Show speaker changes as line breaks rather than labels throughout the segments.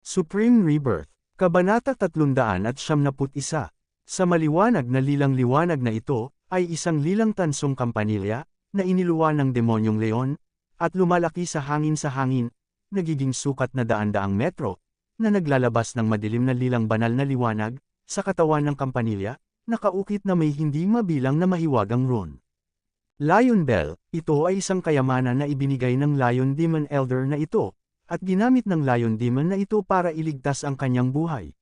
Supreme Rebirth, Kabanata 371. Sa maliwanag na lilang-liwanag na ito, ay isang lilang tansong kampanilya, na iniluwa ng demonyong leon, at lumalaki sa hangin, nagiging sukat na daan-daang metro, na naglalabas ng madilim na lilang banal na liwanag, sa katawan ng kampanilya, nakaukit na may hindi mabilang na mahiwagang rune. Lion Bell, ito ay isang kayamanan na ibinigay ng Lion Demon Elder na ito, at ginamit ng Lion Demon na ito para iligtas ang kanyang buhay.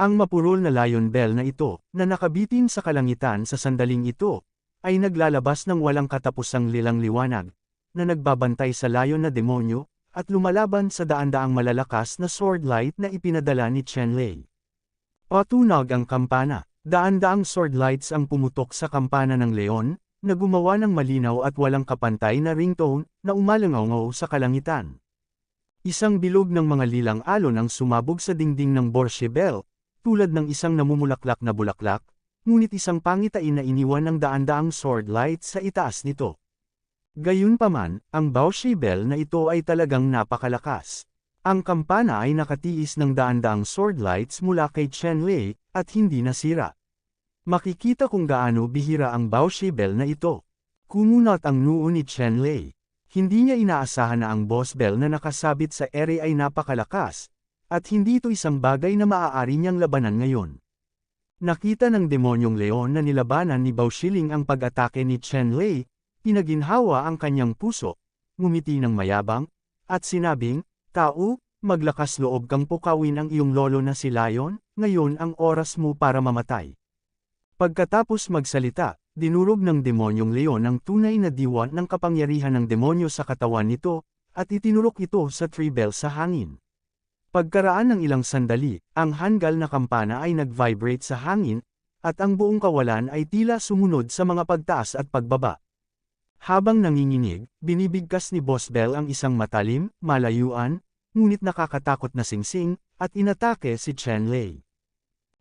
Ang mapurol na Lion Bell na ito, na nakabitin sa kalangitan sa sandaling ito, ay naglalabas ng walang katapusang lilang liwanag, na nagbabantay sa Lion na demonyo, at lumalaban sa daan-daang malalakas na sword light na ipinadala ni Chenlei. Patunog ang kampana, daan-daang sword lights ang pumutok sa kampana ng leon, na gumawa ng malinaw at walang kapantay na ringtone, na umalangaw sa kalangitan. Isang bilog ng mga lilang alon ang sumabog sa dingding ng Borsche Bell, tulad ng isang namumulaklak na bulaklak, ngunit isang pangitain na iniwan ng daan-daang sword light sa itaas nito. Gayunpaman, ang Borsche Bell na ito ay talagang napakalakas. Ang kampana ay nakatiis ng daan-daang sword lights mula kay Chenlei, at hindi nasira. Makikita kung gaano bihira ang Borsche Bell na ito. Kumunat ang noo ni Chenlei. Hindi niya inaasahan na ang boss bell na nakasabit sa ere ay napakalakas, at hindi ito isang bagay na maaari niyang labanan ngayon. Nakita ng demonyong leon na nilabanan ni Bao Shiling ang pag-atake ni Chenlei, pinaginhawa ang kanyang puso, ngumiti ng mayabang, at sinabing, "Tao, maglakas loob kang pukawin ang iyong lolo na si Lion, ngayon ang oras mo para mamatay." Pagkatapos magsalita, dinurog ng demonyong leon ang tunay na diwa ng kapangyarihan ng demonyo sa katawan nito, at itinurok ito sa tree bell sa hangin. Pagkaraan ng ilang sandali, ang hanggal na kampana ay nag-vibrate sa hangin, at ang buong kawalan ay tila sumunod sa mga pagtaas at pagbaba. Habang nanginginig, binibigkas ni Boss Bell ang isang matalim, malayuan, ngunit nakakatakot na singsing, at inatake si Chenlei.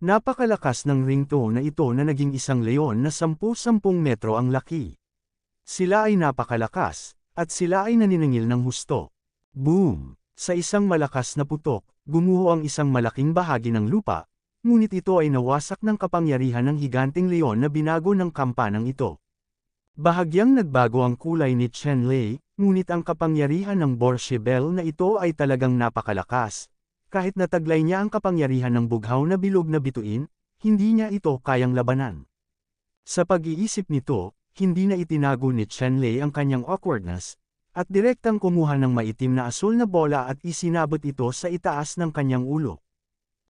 Napakalakas ng ringtone na ito na naging isang leon na 10 metro ang laki. Sila ay napakalakas, at sila ay naniningil ng husto. Boom! Sa isang malakas na putok, gumuho ang isang malaking bahagi ng lupa, ngunit ito ay nawasak ng kapangyarihan ng higanting leon na binago ng kampanang ito. Bahagyang nagbago ang kulay ni Chenlei, ngunit ang kapangyarihan ng Borsche Bell na ito ay talagang napakalakas. Kahit nataglay niya ang kapangyarihan ng bughaw na bilog na bituin, hindi niya ito kayang labanan. Sa pag-iisip nito, hindi na itinago ni Chenlei ang kanyang awkwardness, at direktang kumuha ng maitim na asul na bola at isinabot ito sa itaas ng kanyang ulo.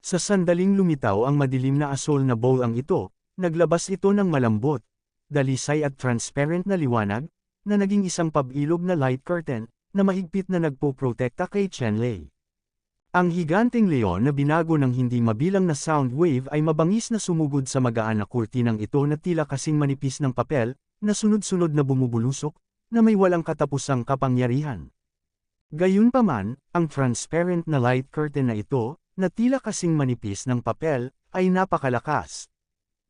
Sa sandaling lumitaw ang madilim na asul na bowl ang ito, naglabas ito ng malambot, dalisay at transparent na liwanag, na naging isang pabilog na light curtain, na mahigpit na nagpoprotekta kay Chenlei. Ang higanting leon na binago ng hindi mabilang na sound wave ay mabangis na sumugod sa magaan na kurtinang ito na tila kasing manipis ng papel, na sunod-sunod na bumubulusok, na may walang katapusang kapangyarihan. Gayunpaman, ang transparent na light curtain na ito, na tila kasing manipis ng papel, ay napakalakas.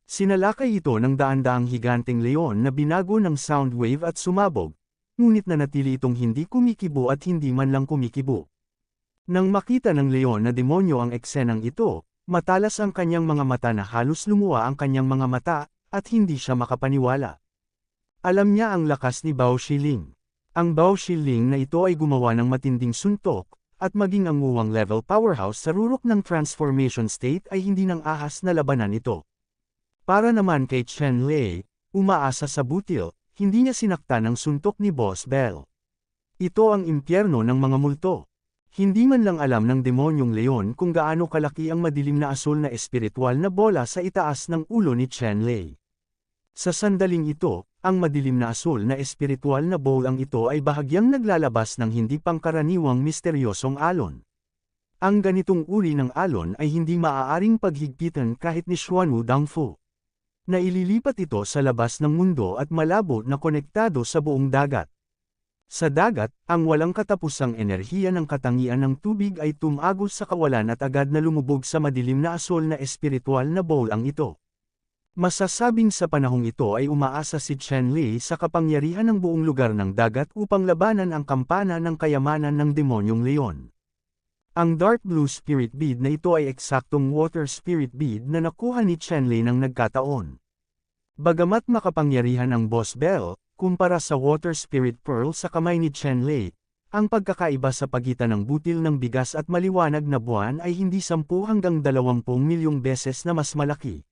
Sinalakay ito ng daan-daang higanting leon na binago ng sound wave at sumabog, ngunit nanatili itong hindi kumikibo at hindi man lang kumikibo. Nang makita ng leon na demonyo ang eksenang ito, matalas ang kanyang mga mata na halos lumuwa ang kanyang mga mata, at hindi siya makapaniwala. Alam niya ang lakas ni Bao Shiling. Ang Bao Shiling na ito ay gumawa ng matinding suntok, at maging ang muwang level powerhouse sa rurok ng transformation state ay hindi nang ahas na labanan ito. Para naman kay Chenlei, umaasa sa butil, hindi niya sinaktan ang suntok ni Boss Bell. Ito ang impyerno ng mga multo. Hindi man lang alam ng demonyong leon kung gaano kalaki ang madilim na asul na espiritual na bola sa itaas ng ulo ni Chenlei. Sa sandaling ito, ang madilim na asul na espiritual na bowl ang ito ay bahagyang naglalabas ng hindi pangkaraniwang misteryosong alon. Ang ganitong uri ng alon ay hindi maaaring paghigpitan kahit ni Xuanwu Dangfu. Naililipat ito sa labas ng mundo at malabo na konektado sa buong dagat. Sa dagat, ang walang katapusang enerhiya ng katangian ng tubig ay tumagos sa kawalan at agad na lumubog sa madilim na asul na espiritual na bowl ang ito. Masasabing sa panahong ito ay umaasa si Chenlei sa kapangyarihan ng buong lugar ng dagat upang labanan ang kampana ng kayamanan ng demonyong leon. Ang dark blue spirit bead na ito ay eksaktong water spirit bead na nakuha ni Chenlei ng nagkataon. Bagamat makapangyarihan ang Boss Bell, kumpara sa water spirit pearl sa kamay ni Chenlei, ang pagkakaiba sa pagitan ng butil ng bigas at maliwanag na buwan ay hindi 10 hanggang 20 milyong beses na mas malaki.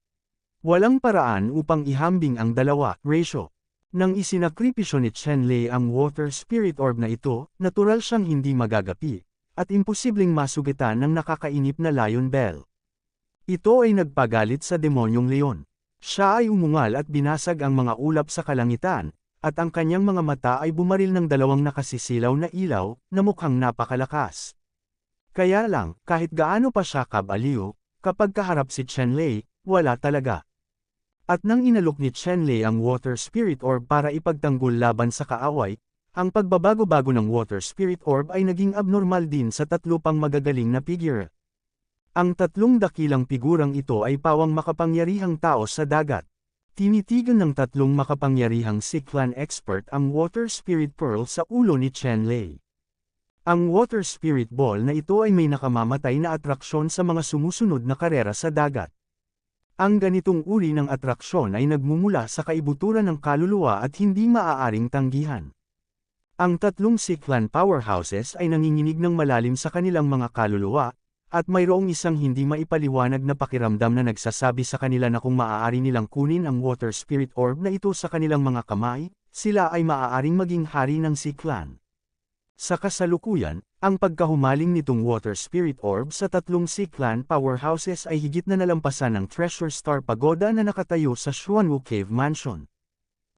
Walang paraan upang ihambing ang dalawa, ratio. Nang isinakripisyo ni Chenlei ang water spirit orb na ito, natural siyang hindi magagapi, at imposibleng masugitan ng nakakainip na Lion Bell. Ito ay nagpagalit sa demonyong leon. Siya ay umungal at binasag ang mga ulap sa kalangitan, at ang kanyang mga mata ay bumaril ng 2 nakasisilaw na ilaw, na mukhang napakalakas. Kaya lang, kahit gaano pa siya kabaliw, kapag kaharap si Chenlei, wala talaga. At nang inalok ni Chenlei ang water spirit orb para ipagtanggol laban sa kaaway, ang pagbabago-bago ng water spirit orb ay naging abnormal din sa 3 pang magagaling na figure. Ang 3 dakilang figurang ito ay pawang makapangyarihang tao sa dagat. Tinitigan ng 3 makapangyarihang Siklan expert ang water spirit pearl sa ulo ni Chenlei. Ang water spirit ball na ito ay may nakamamatay na atraksyon sa mga sumusunod na karera sa dagat. Ang ganitong uri ng atraksyon ay nagmumula sa kaibuturan ng kaluluwa at hindi maaaring tanggihan. Ang 3 Siklan powerhouses ay nanginginig ng malalim sa kanilang mga kaluluwa, at mayroong isang hindi maipaliwanag na pakiramdam na nagsasabi sa kanila na kung maaari nilang kunin ang water spirit orb na ito sa kanilang mga kamay, sila ay maaaring maging hari ng Siklan. Sa kasalukuyan, ang pagkahumaling nitong water spirit orb sa 3 Siklan powerhouses ay higit na nalampasan ng Treasure Star Pagoda na nakatayo sa Xuanwu Cave Mansion.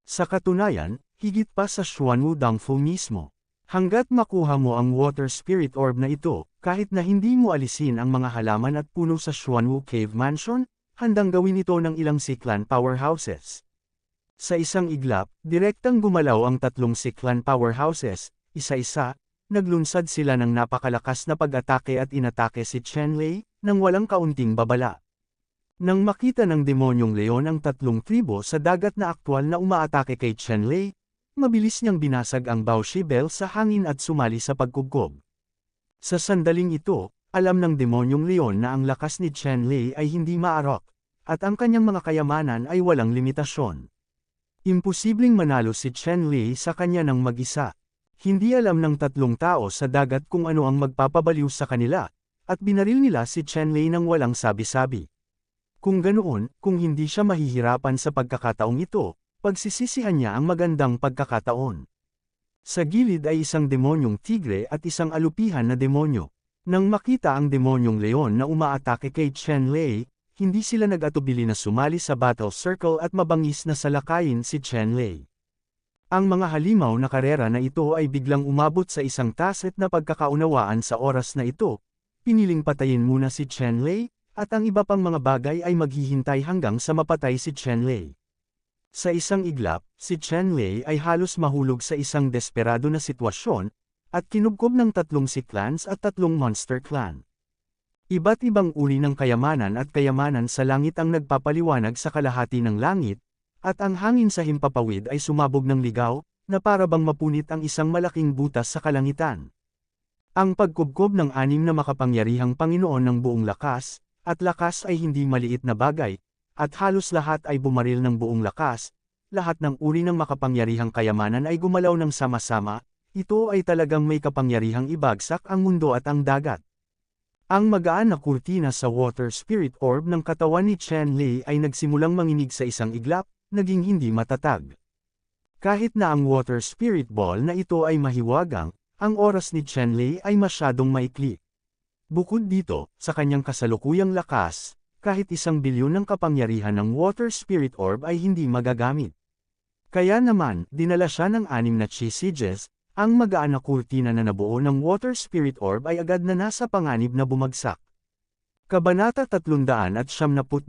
Sa katunayan, higit pa sa Xuanwu Dangfu mismo. Hanggat makuha mo ang water spirit orb na ito, kahit na hindi mo alisin ang mga halaman at puno sa Xuanwu Cave Mansion, handang gawin ito ng ilang Siklan powerhouses. Sa isang iglap, direktang gumalaw ang 3 Siklan powerhouses, isa-isa, naglunsad sila ng napakalakas na pag-atake at inatake si Chenlei, nang walang kaunting babala. Nang makita ng demonyong leon ang 3 tribo sa dagat na aktwal na umaatake kay Chenlei, mabilis niyang binasag ang Baoshi Bell sa hangin at sumali sa pagkugkob. Sa sandaling ito, alam ng demonyong leon na ang lakas ni Chenlei ay hindi maarok, at ang kanyang mga kayamanan ay walang limitasyon. Imposibleng manalo si Chenlei sa kanya ng mag-isa. Hindi alam ng 3 tao sa dagat kung ano ang magpapabaliw sa kanila, at binaril nila si Chenlei ng walang sabi-sabi. Kung ganoon, kung hindi siya mahihirapan sa pagkakataong ito, pagsisisihan niya ang magandang pagkakataon. Sa gilid ay isang demonyong tigre at isang alupihan na demonyo. Nang makita ang demonyong leon na umaatake kay Chenlei, hindi sila nag-atubili na sumali sa battle circle at mabangis na salakayin si Chenlei. Ang mga halimaw na karera na ito ay biglang umabot sa isang tacit na pagkakaunawaan sa oras na ito. Piniling patayin muna si Chenlei, at ang iba pang mga bagay ay maghihintay hanggang sa mapatay si Chenlei. Sa isang iglap, si Chenlei ay halos mahulog sa isang desperado na sitwasyon, at kinubkob ng 3 Siklans at 3 Monster Clan. Iba't ibang uri ng kayamanan at kayamanan sa langit ang nagpapaliwanag sa kalahati ng langit, at ang hangin sa himpapawid ay sumabog ng ligaw, na para bang mapunit ang isang malaking butas sa kalangitan. Ang pagkubkob ng 6 na makapangyarihang Panginoon ng buong lakas, at lakas ay hindi maliit na bagay, at halos lahat ay bumaril ng buong lakas, lahat ng uri ng makapangyarihang kayamanan ay gumalaw ng sama-sama, ito ay talagang may kapangyarihang ibagsak ang mundo at ang dagat. Ang magaan na kurtina sa water spirit orb ng katawan ni Chenlei ay nagsimulang manginig sa isang iglap, naging hindi matatag. Kahit na ang water spirit ball na ito ay mahiwagang, ang oras ni Chenlei ay masyadong maikli. Bukod dito, sa kanyang kasalukuyang lakas, kahit 1 bilyon ng kapangyarihan ng water spirit orb ay hindi magagamit. Kaya naman, dinala siya ng 6 na chi sieges, ang magaan na kurtina na nabuo ng water spirit orb ay agad na nasa panganib na bumagsak. Kabanata 372.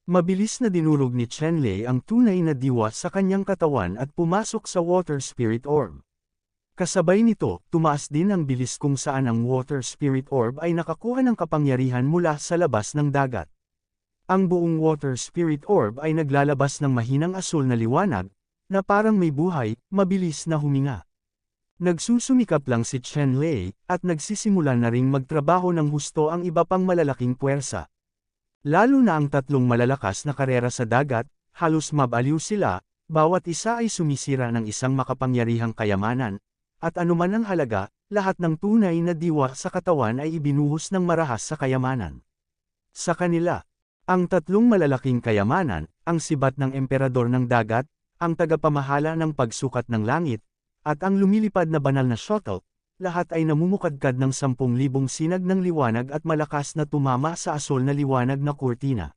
Mabilis na dinurog ni Chenlei ang tunay na diwa sa kanyang katawan at pumasok sa water spirit orb. Kasabay nito, tumaas din ang bilis kung saan ang water spirit orb ay nakakuha ng kapangyarihan mula sa labas ng dagat. Ang buong water spirit orb ay naglalabas ng mahinang asul na liwanag, na parang may buhay, mabilis na huminga. Nagsusumikap lang si Chen Lei, at nagsisimula na ring magtrabaho ng husto ang iba pang malalaking puwersa. Lalo na ang tatlong malalakas na karera sa dagat, halos mabaliw sila, bawat isa ay sumisira ng isang makapangyarihang kayamanan, at anuman ang halaga, lahat ng tunay na diwa sa katawan ay ibinuhos ng marahas sa kayamanan. Sa kanila, ang tatlong malalaking kayamanan, ang sibat ng emperador ng dagat, ang tagapamahala ng pagsukat ng langit, at ang lumilipad na banal na shuttle, lahat ay namumukadkad ng 10,000 sinag ng liwanag at malakas na tumama sa asol na liwanag na kurtina.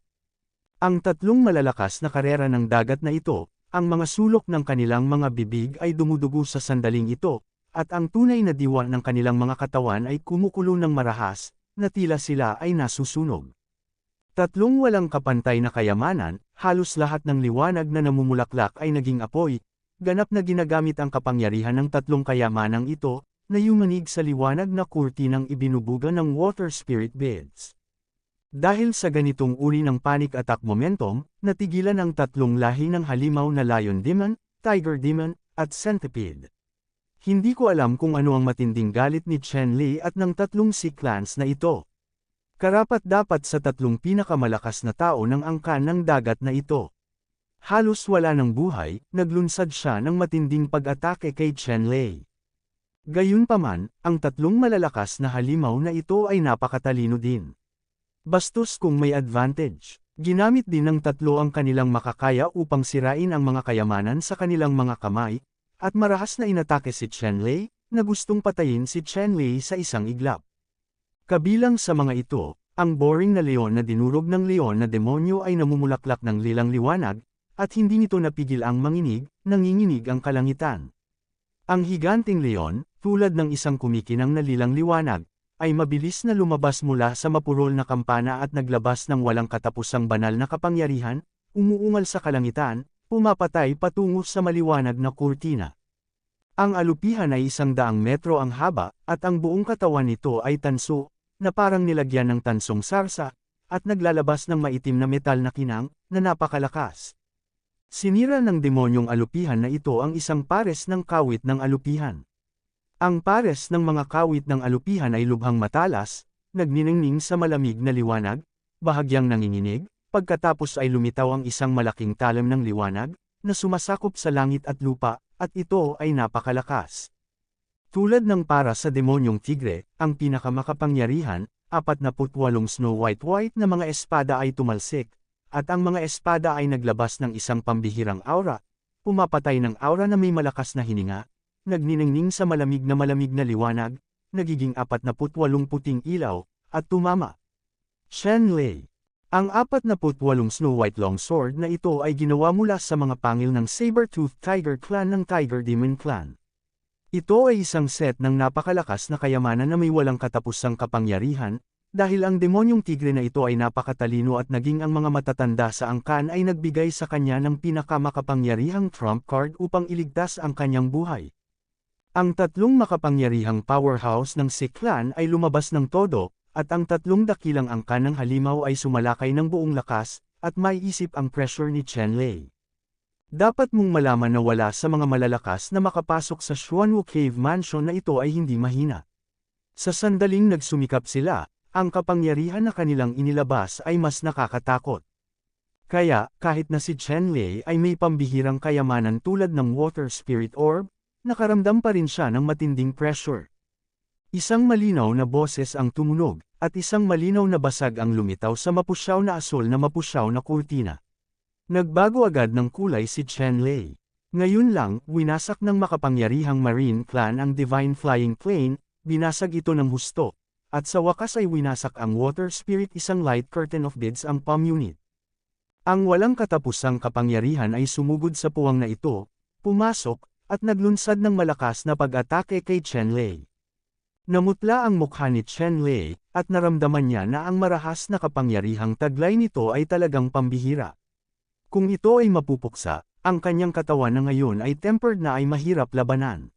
Ang tatlong malalakas na karera ng dagat na ito, ang mga sulok ng kanilang mga bibig ay dumudugo sa sandaling ito, at ang tunay na diwa ng kanilang mga katawan ay kumukulo ng marahas, na tila sila ay nasusunog. Tatlong walang kapantay na kayamanan, halos lahat ng liwanag na namumulaklak ay naging apoy, ganap na ginagamit ang kapangyarihan ng tatlong kayamanang ito, na yumanig sa liwanag na kurtinang ibinubuga ng water spirit beads. Dahil sa ganitong uri ng panic attack momentum, natigilan ang tatlong lahi ng halimaw na Lion Demon, Tiger Demon, at Centipede. Hindi ko alam kung ano ang matinding galit ni Chen Lei at ng tatlong Sea clans na ito. Karapat-dapat sa tatlong pinakamalakas na tao ng angkan ng dagat na ito. Halos wala ng buhay, naglunsad siya ng matinding pag-atake kay Chen Lei. Gayunpaman, ang tatlong malalakas na halimaw na ito ay napakatalino din. Bastos kung may advantage, ginamit din ng tatlo ang kanilang makakaya upang sirain ang mga kayamanan sa kanilang mga kamay, at marahas na inatake si Chen Lei, na gustong patayin si Chen Lei sa isang iglap. Kabilang sa mga ito, ang boring na leon na dinurog ng leon na demonyo ay namumulaklak ng lilang liwanag, at hindi nito napigil ang manginig, nanginginig ang kalangitan. Ang higanting leon, tulad ng isang kumikinang na lilang liwanag, ay mabilis na lumabas mula sa mapurol na kampana at naglabas ng walang katapusang banal na kapangyarihan, umuungal sa kalangitan, pumapatay patungo sa maliwanag na kurtina. Ang alupihan ay 100 metro ang haba, at ang buong katawan nito ay tanso, na parang nilagyan ng tansong sarsa, at naglalabas ng maitim na metal na kinang, na napakalakas. Sinira ng demonyong alupihan na ito ang isang pares ng kawit ng alupihan. Ang pares ng mga kawit ng alupihan ay lubhang matalas, nagniningning sa malamig na liwanag, bahagyang nanginginig, pagkatapos ay lumitaw ang isang malaking talam ng liwanag, na sumasakop sa langit at lupa, at ito ay napakalakas. Tulad ng para sa demonyong tigre, ang pinakamakapangyarihan, 48 Snow White na mga espada ay tumalsik, at ang mga espada ay naglabas ng isang pambihirang aura, pumapatay ng aura na may malakas na hininga, nagniningning sa malamig na liwanag, nagiging 48 puting ilaw, at tumama. Chen Lei. Ang 48 Snow White Longsword na ito ay ginawa mula sa mga pangil ng Saber-Tooth Tiger Clan ng Tiger Demon Clan. Ito ay isang set ng napakalakas na kayamanan na may walang katapusang kapangyarihan, dahil ang demonyong tigre na ito ay napakatalino at naging ang mga matatanda sa angkan ay nagbigay sa kanya ng pinakamakapangyarihang trump card upang iligtas ang kanyang buhay. Ang tatlong makapangyarihang powerhouse ng Sea Clan ay lumabas ng todo, at ang tatlong dakilang angkan ng halimaw ay sumalakay ng buong lakas, at maiisip ang pressure ni Chen Lei. Dapat mong malaman na wala sa mga malalakas na makapasok sa Xuanwu Cave Mansion na ito ay hindi mahina. Sa sandaling nagsumikap sila, ang kapangyarihan na kanilang inilabas ay mas nakakatakot. Kaya, kahit na si Chen Lei ay may pambihirang kayamanan tulad ng Water Spirit Orb, nakaramdam pa rin siya ng matinding pressure. Isang malinaw na boses ang tumunog, at isang malinaw na basag ang lumitaw sa mapusyaw na asol na mapusyaw na kurtina. Nagbago agad ng kulay si Chen Lei. Ngayon lang, winasak ng makapangyarihang Marine Clan ang Divine Flying Plane, binasag ito ng husto. At sa wakas ay winasak ang Water Spirit isang light curtain of beads ang palm unit. Ang walang katapusang kapangyarihan ay sumugod sa puwang na ito, pumasok, at naglunsad ng malakas na pag-atake kay Chen Lei. Namutla ang mukha ni Chen Lei, at naramdaman niya na ang marahas na kapangyarihang taglay nito ay talagang pambihira. Kung ito ay mapupuksa, ang kanyang katawan na ngayon ay tempered na ay mahirap labanan.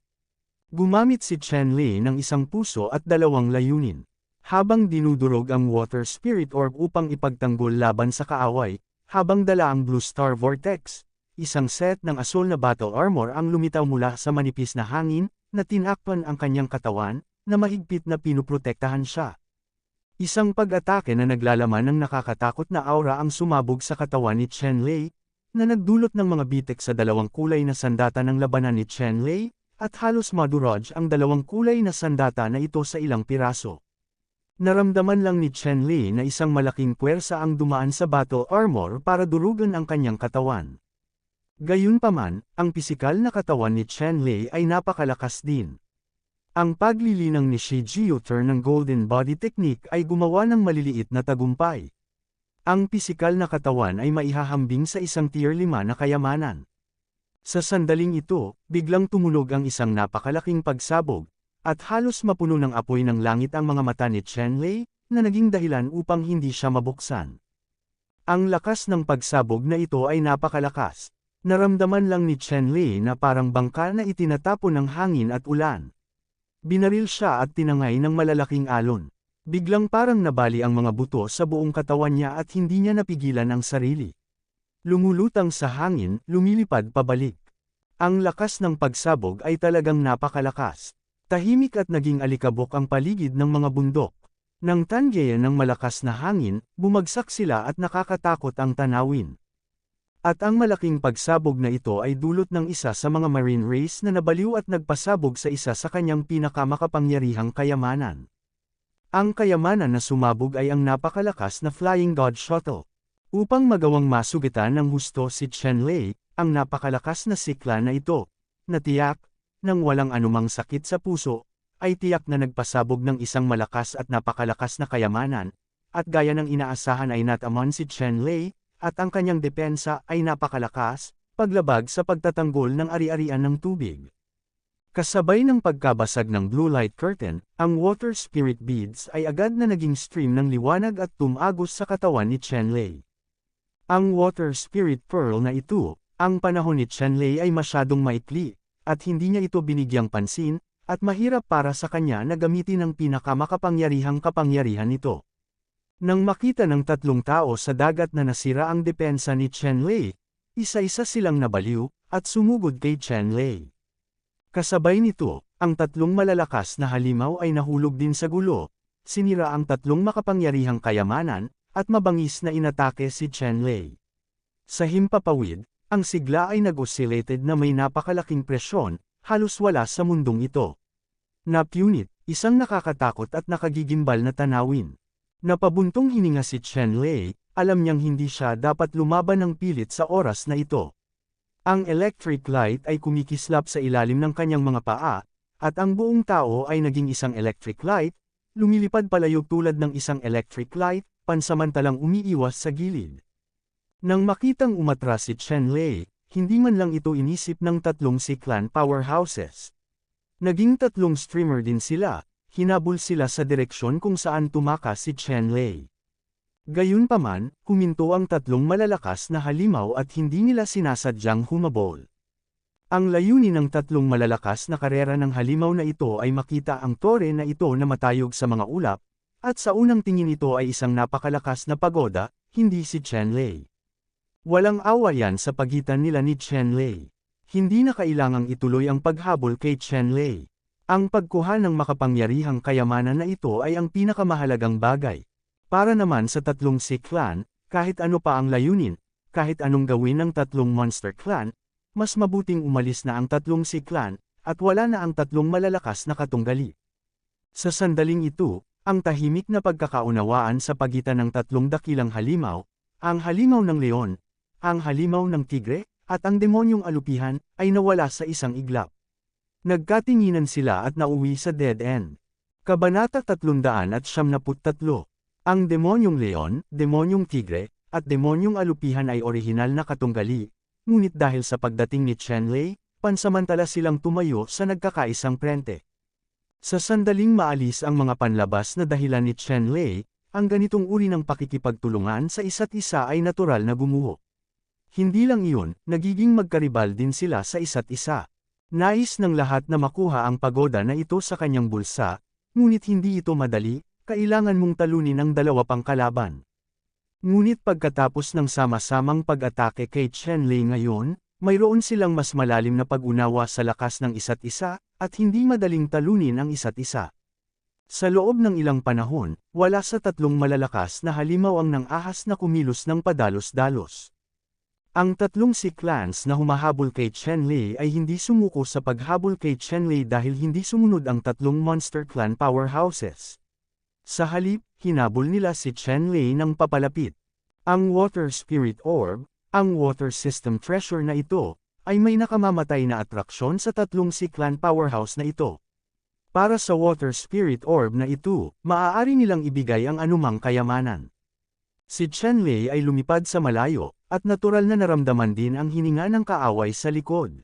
Gumamit si Chen Lei ng isang puso at dalawang layunin. Habang dinudurog ang Water Spirit Orb upang ipagtanggol laban sa kaaway, habang dala ang Blue Star Vortex, isang set ng asol na battle armor ang lumitaw mula sa manipis na hangin, na tinakpan ang kanyang katawan, na mahigpit na pinuprotektahan siya. Isang pag-atake na naglalaman ng nakakatakot na aura ang sumabog sa katawan ni Chen Lei, na nagdulot ng mga bitek sa dalawang kulay na sandata ng labanan ni Chen Lei, at halos madurog ang dalawang kulay na sandata na ito sa ilang piraso. Naramdaman lang ni Chen Lei na isang malaking puwersa ang dumaan sa battle armor para durugan ang kanyang katawan. Gayunpaman, ang pisikal na katawan ni Chen Lei ay napakalakas din. Ang paglilinang ni Shi Jiuter ng Golden Body Technique ay gumawa ng maliliit na tagumpay. Ang pisikal na katawan ay maihahambing sa isang tier 5 na kayamanan. Sa sandaling ito, biglang tumunog ang isang napakalaking pagsabog, at halos mapuno ng apoy ng langit ang mga mata ni Chen Lei, na naging dahilan upang hindi siya mabuksan. Ang lakas ng pagsabog na ito ay napakalakas. Naramdaman lang ni Chen Lei na parang bangka na itinatapon ng hangin at ulan. Binaril siya at tinangay ng malalaking alon. Biglang parang nabali ang mga buto sa buong katawan niya at hindi niya napigilan ang sarili. Lumulutang sa hangin, lumilipad pabalik. Ang lakas ng pagsabog ay talagang napakalakas. Tahimik at naging alikabok ang paligid ng mga bundok. Nang tanggayan ng malakas na hangin, bumagsak sila at nakakatakot ang tanawin. At ang malaking pagsabog na ito ay dulot ng isa sa mga marine race na nabaliw at nagpasabog sa isa sa kanyang pinakamakapangyarihang kayamanan. Ang kayamanan na sumabog ay ang napakalakas na Flying God Shuttle. Upang magawang masugitan ng husto si Chen Lei, ang napakalakas na sikla na ito, na tiyak, nang walang anumang sakit sa puso, ay tiyak na nagpasabog ng isang malakas at napakalakas na kayamanan, at gaya ng inaasahan ay natamon si Chen Lei, at ang kanyang depensa ay napakalakas, paglabag sa pagtatanggol ng ari-arian ng tubig. Kasabay ng pagkabasag ng blue light curtain, ang water spirit beads ay agad na naging stream ng liwanag at tumagos sa katawan ni Chen Lei. Ang water spirit pearl na ito, ang panahon ni Chen Lei ay masyadong maikli, at hindi niya ito binigyang pansin, at mahirap para sa kanya na gamitin ang pinakamakapangyarihang kapangyarihan nito. Nang makita ng tatlong tao sa dagat na nasira ang depensa ni Chen Lei, isa-isa silang nabaliw, at sumugod kay Chen Lei. Kasabay nito, ang tatlong malalakas na halimaw ay nahulog din sa gulo, sinira ang tatlong makapangyarihang kayamanan, at mabangis na inatake si Chen Lei. Sa himpapawid, ang sigla ay nag-oscillated na may napakalaking presyon, halos wala sa mundong ito. Napunit, isang nakakatakot at nakagigimbal na tanawin. Napabuntong hininga si Chen Lei, alam niyang hindi siya dapat lumaban ng pilit sa oras na ito. Ang electric light ay kumikislap sa ilalim ng kanyang mga paa, at ang buong tao ay naging isang electric light, lumilipad palayo tulad ng isang electric light, pansamantalang umiiwas sa gilid. Nang makitang umatras si Chen Lei, hindi man lang ito inisip ng tatlong Siklan powerhouses. Naging tatlong streamer din sila, hinabol sila sa direksyon kung saan tumakas si Chen Lei. Gayunpaman, huminto ang tatlong malalakas na halimaw at hindi nila sinasadyang humabol. Ang layunin ng tatlong malalakas na karera ng halimaw na ito ay makita ang tore na ito na matayog sa mga ulap, at sa unang tingin ito ay isang napakalakas na pagoda, hindi si Chen Lei. Walang awayan sa pagitan nila ni Chen Lei. Hindi na kailangang ituloy ang paghabol kay Chen Lei. Ang pagkuha ng makapangyarihang kayamanan na ito ay ang pinakamahalagang bagay. Para naman sa tatlong Siklan, kahit ano pa ang layunin, kahit anong gawin ng tatlong Monster Clan, mas mabuting umalis na ang tatlong Siklan, at wala na ang tatlong malalakas na katunggali. Sa sandaling ito, ang tahimik na pagkakaunawaan sa pagitan ng tatlong dakilang halimaw, ang halimaw ng leon, ang halimaw ng tigre, at ang demonyong alupihan, ay nawala sa isang iglap. Nagkatinginan sila at nauwi sa dead end. Kabanata 373. Ang demonyong leon, demonyong tigre, at demonyong alupihan ay orihinal na katunggali, ngunit dahil sa pagdating ni Chen Lei, pansamantala silang tumayo sa nagkakaisang prente. Sa sandaling maalis ang mga panlabas na dahilan ni Chen Lei, ang ganitong uri ng pakikipagtulungan sa isa't isa ay natural na gumuho. Hindi lang iyon, nagiging magkaribal din sila sa isa't isa. Nais ng lahat na makuha ang pagoda na ito sa kanyang bulsa, ngunit hindi ito madali, kailangan mong talunin ang dalawa pang kalaban. Ngunit pagkatapos ng sama-samang pag-atake kay Chen Lei ngayon, Mayroon silang mas malalim na pag-unawa sa lakas ng isa't isa, at hindi madaling talunin ang isa't isa. Sa loob ng ilang panahon, wala sa tatlong malalakas na halimaw ang nang-ahas na kumilos ng padalos-dalos. Ang tatlong Sea clans na humahabol kay Chenlei ay hindi sumuko sa paghabol kay Chenlei dahil hindi sumunod ang tatlong monster clan powerhouses. Sa halip, hinabol nila si Chenlei ng papalapit. Ang Water Spirit Orb, ang water system treasure na ito, ay may nakamamatay na atraksyon sa tatlong Sea clan powerhouse na ito. Para sa Water Spirit Orb na ito, maaari nilang ibigay ang anumang kayamanan. Si Chenlei ay lumipad sa malayo, at natural na naramdaman din ang hininga ng kaaway sa likod.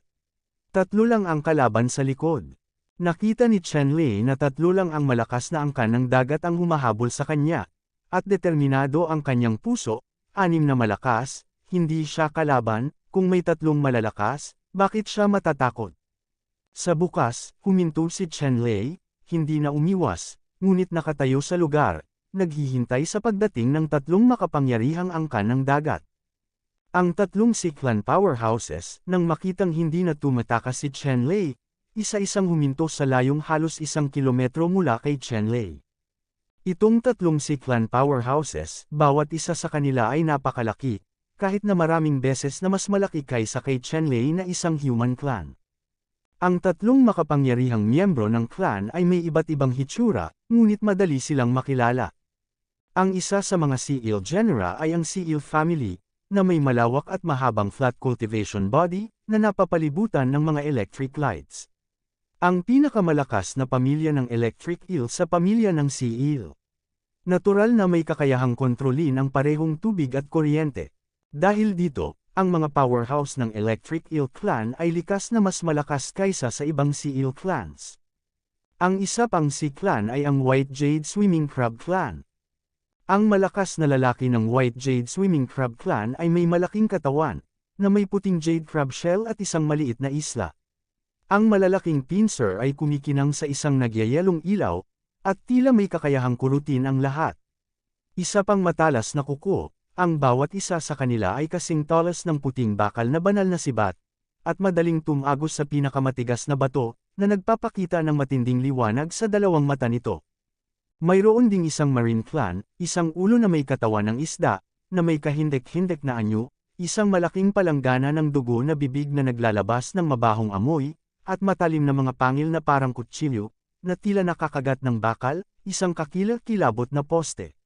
Tatlo lang ang kalaban sa likod. Nakita ni Chenlei na tatlo lang ang malakas na angkan ng dagat ang humahabol sa kanya, at determinado ang kanyang puso, 6 na malakas, hindi siya kalaban. Kung may tatlong malalakas, bakit siya matatakot? Sa bukas, huminto si Chenlei, hindi na umiwas, ngunit nakatayo sa lugar, naghihintay sa pagdating ng tatlong makapangyarihang angkan ng dagat. Ang tatlong Sea clan powerhouses, nang makitang hindi na tumatakas si Chenlei, isa-isang huminto sa layong halos 1 kilometro mula kay Chenlei. Itong tatlong Sea clan powerhouses, bawat isa sa kanila ay napakalaki, kahit na maraming beses na mas malaki kaysa kay Chenlei na isang human clan. Ang tatlong makapangyarihang miyembro ng clan ay may iba't ibang hitsura, ngunit madali silang makilala. Ang isa sa mga Sea Eel genera ay ang Sea Eel family, na may malawak at mahabang flat cultivation body, na napapalibutan ng mga electric lights. Ang pinakamalakas na pamilya ng electric eel sa pamilya ng Sea Eel. Natural na may kakayahang kontrolin ang parehong tubig at kuryente. Dahil dito, ang mga powerhouse ng Electric Eel Clan ay likas na mas malakas kaysa sa ibang Sea Eel clans. Ang isa pang Sea Clan ay ang White Jade Swimming Crab Clan. Ang malakas na lalaki ng White Jade Swimming Crab Clan ay may malaking katawan, na may puting jade crab shell at isang maliit na isla. Ang malalaking pincer ay kumikinang sa isang nagyayelong ilaw, at tila may kakayahang kurutin ang lahat. Isa pang matalas na kuko. Ang bawat isa sa kanila ay kasing talas ng puting bakal na banal na sibat, at madaling tumagos sa pinakamatigas na bato, na nagpapakita ng matinding liwanag sa dalawang mata nito. Mayroon ding isang marine clan, isang ulo na may katawan ng isda, na may kahindek-hindek na anyo, isang malaking palanggana ng dugo na bibig na naglalabas ng mabahong amoy, at matalim na mga pangil na parang kutsilyo, na tila nakakagat ng bakal, isang kakilabot na poste.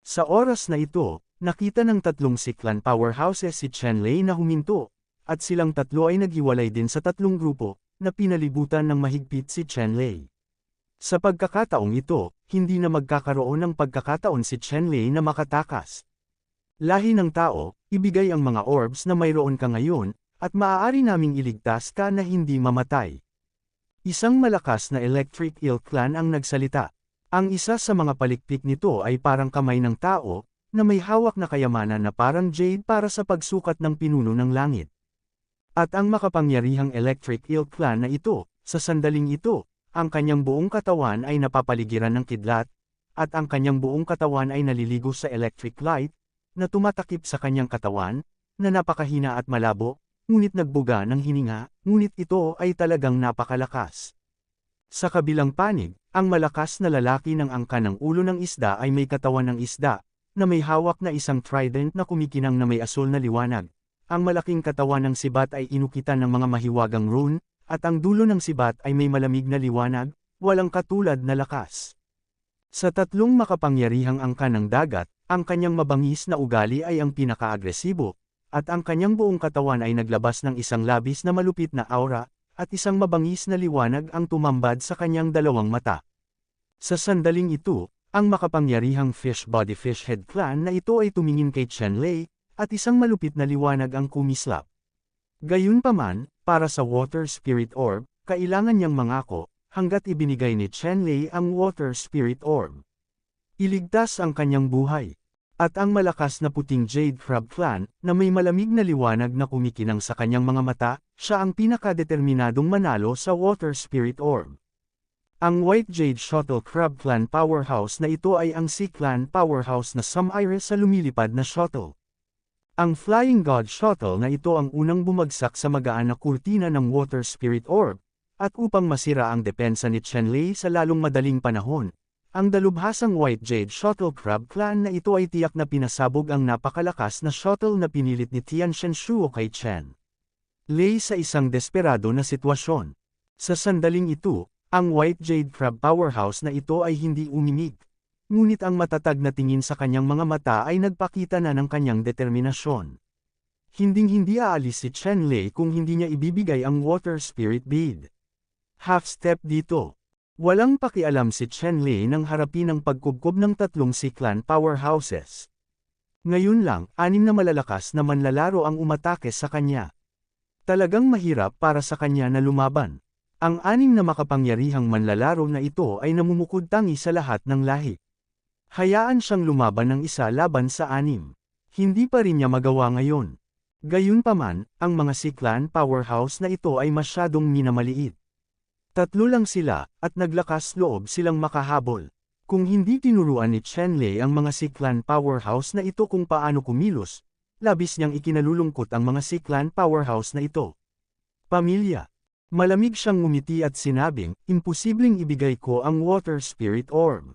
Sa oras na ito, nakita ng tatlong Sea clan powerhouses si Chenlei na huminto, at silang tatlo ay naghiwalay din sa tatlong grupo, na pinalibutan ng mahigpit si Chenlei. Sa pagkakataong ito, hindi na magkakaroon ng pagkakataon si Chenlei na makatakas. Lahi ng tao, ibigay ang mga orbs na mayroon ka ngayon, at maaari naming iligtas ka na hindi mamatay. Isang malakas na Electric Eel Clan ang nagsalita. Ang isa sa mga palikpik nito ay parang kamay ng tao, na may hawak na kayamanan na parang jade para sa pagsukat ng pinuno ng langit. At ang makapangyarihang Electric Eel Clan na ito, sa sandaling ito, ang kanyang buong katawan ay napapaligiran ng kidlat, at ang kanyang buong katawan ay naliligo sa electric light, na tumatakip sa kanyang katawan, na napakahina at malabo, ngunit nagbuga ng hininga, ngunit ito ay talagang napakalakas. Sa kabilang panig, ang malakas na lalaki ng angkan ng ulo ng isda ay may katawan ng isda, na may hawak na isang trident na kumikinang na may asul na liwanag. Ang malaking katawan ng sibat ay inukitan ng mga mahiwagang rune, at ang dulo ng sibat ay may malamig na liwanag, walang katulad na lakas. Sa tatlong makapangyarihang angkan ng dagat, ang kanyang mabangis na ugali ay ang pinaka-agresibo, at ang kanyang buong katawan ay naglabas ng isang labis na malupit na aura, at isang mabangis na liwanag ang tumambad sa kanyang dalawang mata. Sa sandaling ito, ang makapangyarihang Fish Body Fish Head Clan na ito ay tumingin kay Chenlei, at isang malupit na liwanag ang kumislap. Gayunpaman, para sa Water Spirit Orb, kailangan niyang mangako, hanggat ibinigay ni Chenlei ang Water Spirit Orb. Iligtas ang kanyang buhay. At ang malakas na puting Jade Crab Clan, na may malamig na liwanag na kumikinang sa kanyang mga mata, siya ang pinakadeterminadong manalo sa Water Spirit Orb. Ang White Jade Shuttle Crab Clan powerhouse na ito ay ang Sea Clan powerhouse na Sum Iris sa lumilipad na shuttle. Ang Flying God Shuttle na ito ang unang bumagsak sa magaan na kurtina ng Water Spirit Orb, at upang masira ang depensa ni Chenlei sa lalong madaling panahon, ang dalubhasang White Jade Shuttle Crab Clan na ito ay tiyak na pinasabog ang napakalakas na shuttle na pinilit ni Tian Shenshuo kay Chen Lei sa isang desperado na sitwasyon. Sa sandaling ito, ang White Jade Crab Powerhouse na ito ay hindi umimik. Ngunit ang matatag na tingin sa kanyang mga mata ay nagpakita na ng kanyang determinasyon. Hinding-hindi aalis si Chen Lei kung hindi niya ibibigay ang Water Spirit Bead. Half step dito. Walang pakialam si Chen Lei nang harapin ang pagkubkob ng tatlong Clan powerhouses. Ngayon lang, 6 na malalakas na manlalaro ang umatake sa kanya. Talagang mahirap para sa kanya na lumaban. Ang 6 na makapangyarihang manlalaro na ito ay namumukod tangi sa lahat ng lahi. Hayaan siyang lumaban ng isa laban sa 6. Hindi pa rin niya magawa ngayon. Gayunpaman, ang mga Clan powerhouse na ito ay masyadong minamaliit. 3 lang sila, at naglakas loob silang makahabol. Kung hindi tinuruan ni Chen Lei ang mga Clan powerhouse na ito kung paano kumilos, labis niyang ikinalulungkot ang mga Clan powerhouse na ito. Pamilya. Malamig siyang ngumiti at sinabing, imposibleng ibigay ko ang Water Spirit Orb.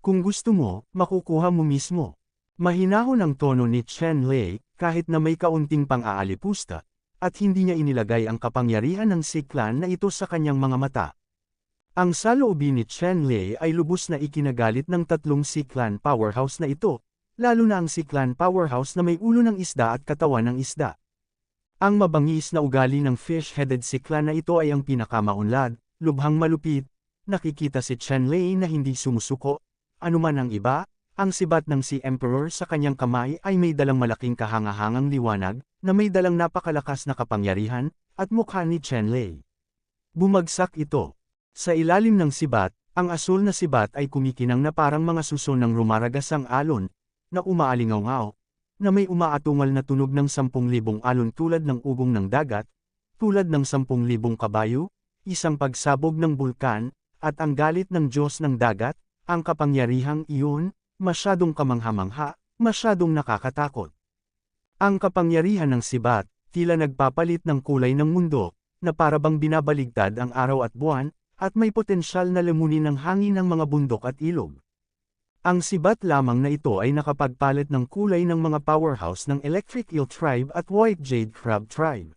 Kung gusto mo, makukuha mo mismo. Mahinahon ang tono ni Chen Lei, kahit na may kaunting pang-aalipusta, at hindi niya inilagay ang kapangyarihan ng Clan na ito sa kanyang mga mata. Ang saloobin ni Chen Lei ay lubos na ikinagalit ng 3 Clan powerhouse na ito, lalo na ang Clan powerhouse na may ulo ng isda at katawan ng isda. Ang mabangis na ugali ng fish-headed Clan na ito ay ang pinakamaunlad, lubhang malupit. Nakikita si Chen Lei na hindi sumusuko. Anuman ang iba, ang sibat ng Emperor sa kanyang kamay ay may dalang malaking kahangahangang liwanag, na may dalang napakalakas na kapangyarihan, at mukha ni Chen Lei. Bumagsak ito. Sa ilalim ng sibat, ang asul na sibat ay kumikinang na parang mga suso ng rumaragasang alon, na umaalingaw-ngaw, na may umaatungal na tunog ng 10,000 alon tulad ng ugong ng dagat, tulad ng 10,000 kabayo, isang pagsabog ng bulkan, at ang galit ng Diyos ng dagat. Ang kapangyarihang iyon, masyadong kamangha-mangha, masyadong nakakatakot. Ang kapangyarihan ng sibat, tila nagpapalit ng kulay ng mundo, na parabang binabaligtad ang araw at buwan, at may potensyal na lamunin ng hangin ng mga bundok at ilog. Ang sibat lamang na ito ay nakapagpalit ng kulay ng mga powerhouse ng Electric Eel Tribe at White Jade Crab Tribe.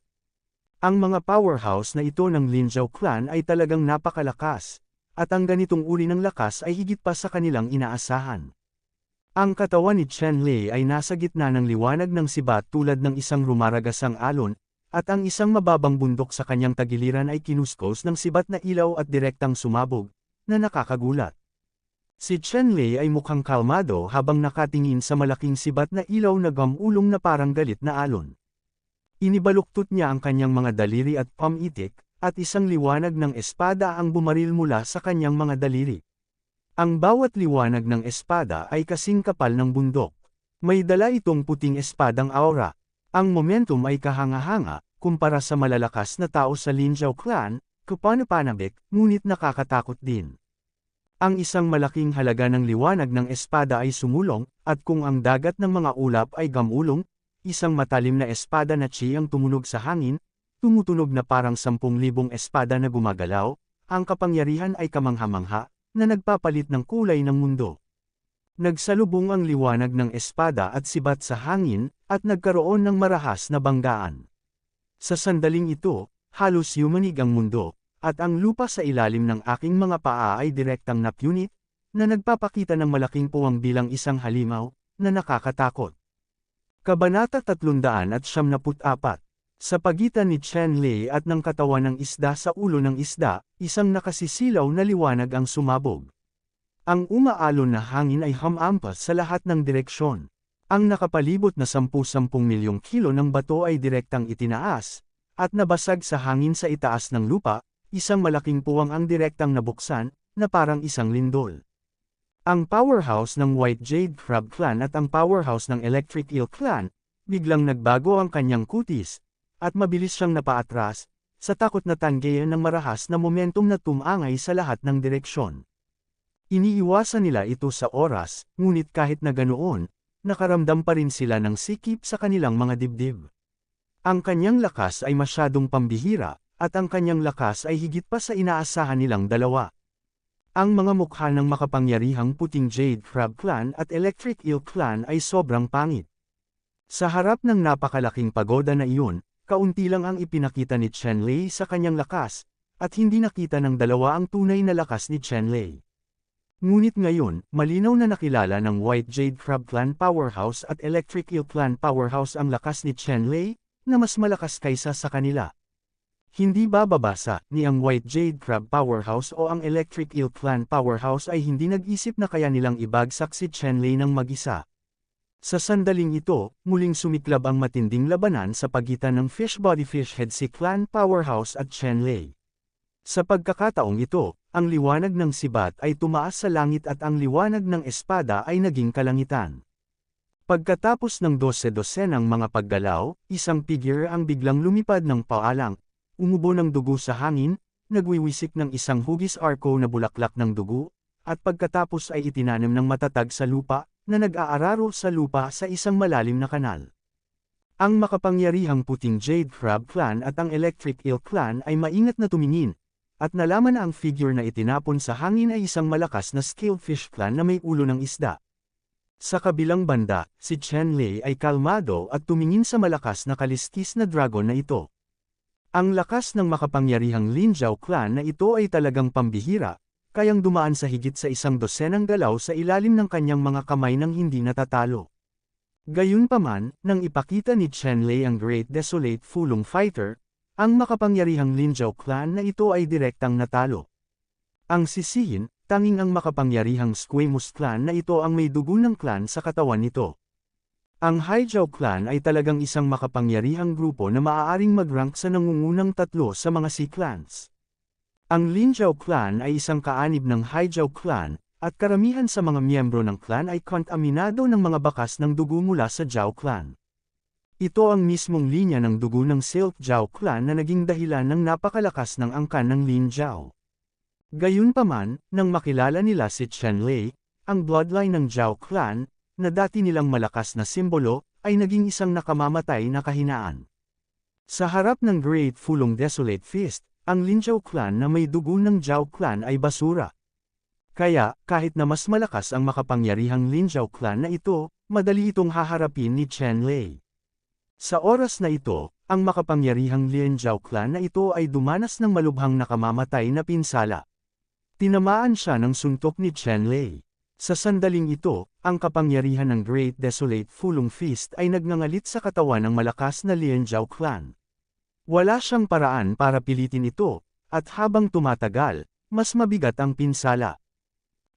Ang mga powerhouse na ito ng Linzhou Clan ay talagang napakalakas. At ang ganitong uri ng lakas ay higit pa sa kanilang inaasahan. Ang katawan ni Chen Lei ay nasa gitna ng liwanag ng sibat tulad ng isang rumaragasang alon, at ang isang mababang bundok sa kanyang tagiliran ay kinuskos ng sibat na ilaw at direktang sumabog, na nakakagulat. Si Chen Lei ay mukhang kalmado habang nakatingin sa malaking sibat na ilaw na gamulong na parang galit na alon. Inibaluktot niya ang kanyang mga daliri at pamitik, at isang liwanag ng espada ang bumaril mula sa kanyang mga daliri. Ang bawat liwanag ng espada ay kasing kapal ng bundok. May dala itong puting espadang aura. Ang momentum ay kahanga-hanga, kumpara sa malalakas na tao sa Linzhou Clan, kapanapanabik, ngunit nakakatakot din. Ang isang malaking halaga ng liwanag ng espada ay sumulong, at kung ang dagat ng mga ulap ay gamulong, isang matalim na espada na chi ang tumunog sa hangin, tumutunog na parang 10,000 espada na gumagalaw, ang kapangyarihan ay kamangha-mangha, na nagpapalit ng kulay ng mundo. Nagsalubong ang liwanag ng espada at sibat sa hangin, at nagkaroon ng marahas na banggaan. Sa sandaling ito, halos yumanig ang mundo, at ang lupa sa ilalim ng aking mga paa ay direktang napunit, na nagpapakita ng malaking puwang bilang isang halimaw, na nakakatakot. Kabanata 374. Sa pagitan ni Chen Lei at ng katawan ng isda sa ulo ng isda, isang nakasisilaw na liwanag ang sumabog. Ang umaalon na hangin ay hamampas sa lahat ng direksyon. Ang nakapalibot na 10-10 milyong kilo ng bato ay direktang itinaas, at nabasag sa hangin sa itaas ng lupa, isang malaking puwang ang direktang nabuksan, na parang isang lindol. Ang powerhouse ng White Jade Crab Clan at ang powerhouse ng Electric Eel Clan, biglang nagbago ang kanyang kutis, at mabilis siyang napaatras, sa takot na tanggayan ng marahas na momentum na tumangay sa lahat ng direksyon. Iniiwasan nila ito sa oras, ngunit kahit na ganoon, nakaramdam pa rin sila ng sikip sa kanilang mga dibdib. Ang kanyang lakas ay masyadong pambihira, at ang kanyang lakas ay higit pa sa inaasahan nilang dalawa. Ang mga mukha ng makapangyarihang puting Jade Crab Clan at Electric Eel Clan ay sobrang pangit. Sa harap ng napakalaking pagoda na iyon, kaunti lang ang ipinakita ni Chenlei sa kanyang lakas, at hindi nakita ng dalawa ang tunay na lakas ni Chenlei. Ngunit ngayon, malinaw na nakilala ng White Jade Crab Clan Powerhouse at Electric Eel Clan Powerhouse ang lakas ni Chenlei, na mas malakas kaysa sa kanila. Hindi bababasa ni ang White Jade Crab Powerhouse o ang Electric Eel Clan Powerhouse ay hindi nag-isip na kaya nilang ibagsak si Chenlei ng mag-isa. Sa sandaling ito, muling sumiklab ang matinding labanan sa pagitan ng Fish Body Fish Head si Clan Powerhouse at Chenlei. Sa pagkakataong ito, ang liwanag ng sibat ay tumaas sa langit at ang liwanag ng espada ay naging kalangitan. Pagkatapos ng 12 ng mga paggalaw, isang figure ang biglang lumipad ng paalang, umubo ng dugo sa hangin, nagwiwisik ng isang hugis arco na bulaklak ng dugo, at pagkatapos ay itinanim ng matatag sa lupa, na nag-aararo sa lupa sa isang malalim na kanal. Ang makapangyarihang puting Jade Crab Clan at ang Electric Eel Clan ay maingat na tumingin, at nalaman na ang figure na itinapon sa hangin ay isang malakas na Scaled Fish Clan na may ulo ng isda. Sa kabilang banda, si Chenlei ay kalmado at tumingin sa malakas na kaliskis na dragon na ito. Ang lakas ng makapangyarihang Lin Zhao Clan na ito ay talagang pambihira, kayang dumaan sa higit sa 100 galaw sa ilalim ng kanyang mga kamay nang hindi natatalo. Gayunpaman, nang ipakita ni Chenlei ang Great Desolate Fulong Fighter, ang makapangyarihang Lin Zhao Clan na ito ay direktang natalo. Ang sisihin, tanging ang makapangyarihang Squamous Clan na ito ang may dugo ng clan sa katawan nito. Ang Haijiao Clan ay talagang isang makapangyarihang grupo na maaaring mag-rank sa nangungunang 3 sa mga C-clans. Ang Lin Zhao Clan ay isang kaanib ng Haijiao Clan, at karamihan sa mga miyembro ng clan ay kontaminado ng mga bakas ng dugo mula sa Zhao Clan. Ito ang mismong linya ng dugo ng Silk Zhao Clan na naging dahilan ng napakalakas ng angkan ng Lin Zhao. Gayunpaman, nang makilala nila si Chenlei, ang bloodline ng Zhao Clan, na dati nilang malakas na simbolo, ay naging isang nakamamatay na kahinaan. Sa harap ng Great Fulong Desolate Feast, ang Lin Zhao Clan na may dugo ng Zhao Clan ay basura. Kaya, kahit na mas malakas ang makapangyarihang Lin Zhao Clan na ito, madali itong haharapin ni Chenlei. Sa oras na ito, ang makapangyarihang Lin Zhao Clan na ito ay dumanas ng malubhang nakamamatay na pinsala. Tinamaan siya ng suntok ni Chenlei. Sa sandaling ito, ang kapangyarihan ng Great Desolate Fulong Feast ay nagngangalit sa katawan ng malakas na Lin Zhao Clan. Wala siyang paraan para pilitin ito, at habang tumatagal, mas mabigat ang pinsala.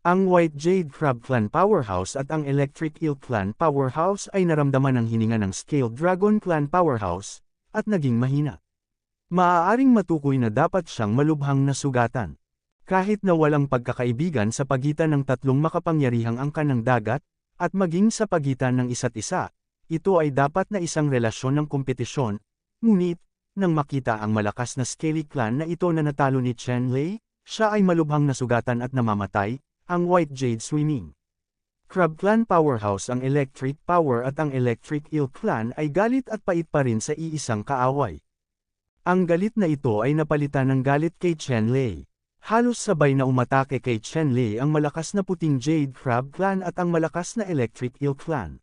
Ang White Jade Crab Clan Powerhouse at ang Electric Eel Clan Powerhouse ay naramdaman ang hininga ng Scaled Dragon Clan Powerhouse, at naging mahina. Maaaring matukoy na dapat siyang malubhang nasugatan. Kahit na walang pagkakaibigan sa pagitan ng tatlong makapangyarihang angkan ng dagat, at maging sa pagitan ng isa't isa, ito ay dapat na isang relasyon ng kompetisyon, ngunit, nang makita ang malakas na Scaly Clan na ito na natalo ni Chenlei, siya ay malubhang nasugatan at namamatay, ang White Jade Swimming Crab Clan Powerhouse. Ang Electric Power at ang Electric Eel Clan ay galit at pait pa rin sa iisang kaaway. Ang galit na ito ay napalitan ng galit kay Chenlei. Halos sabay na umatake kay Chenlei ang malakas na puting Jade Crab Clan at ang malakas na Electric Eel Clan.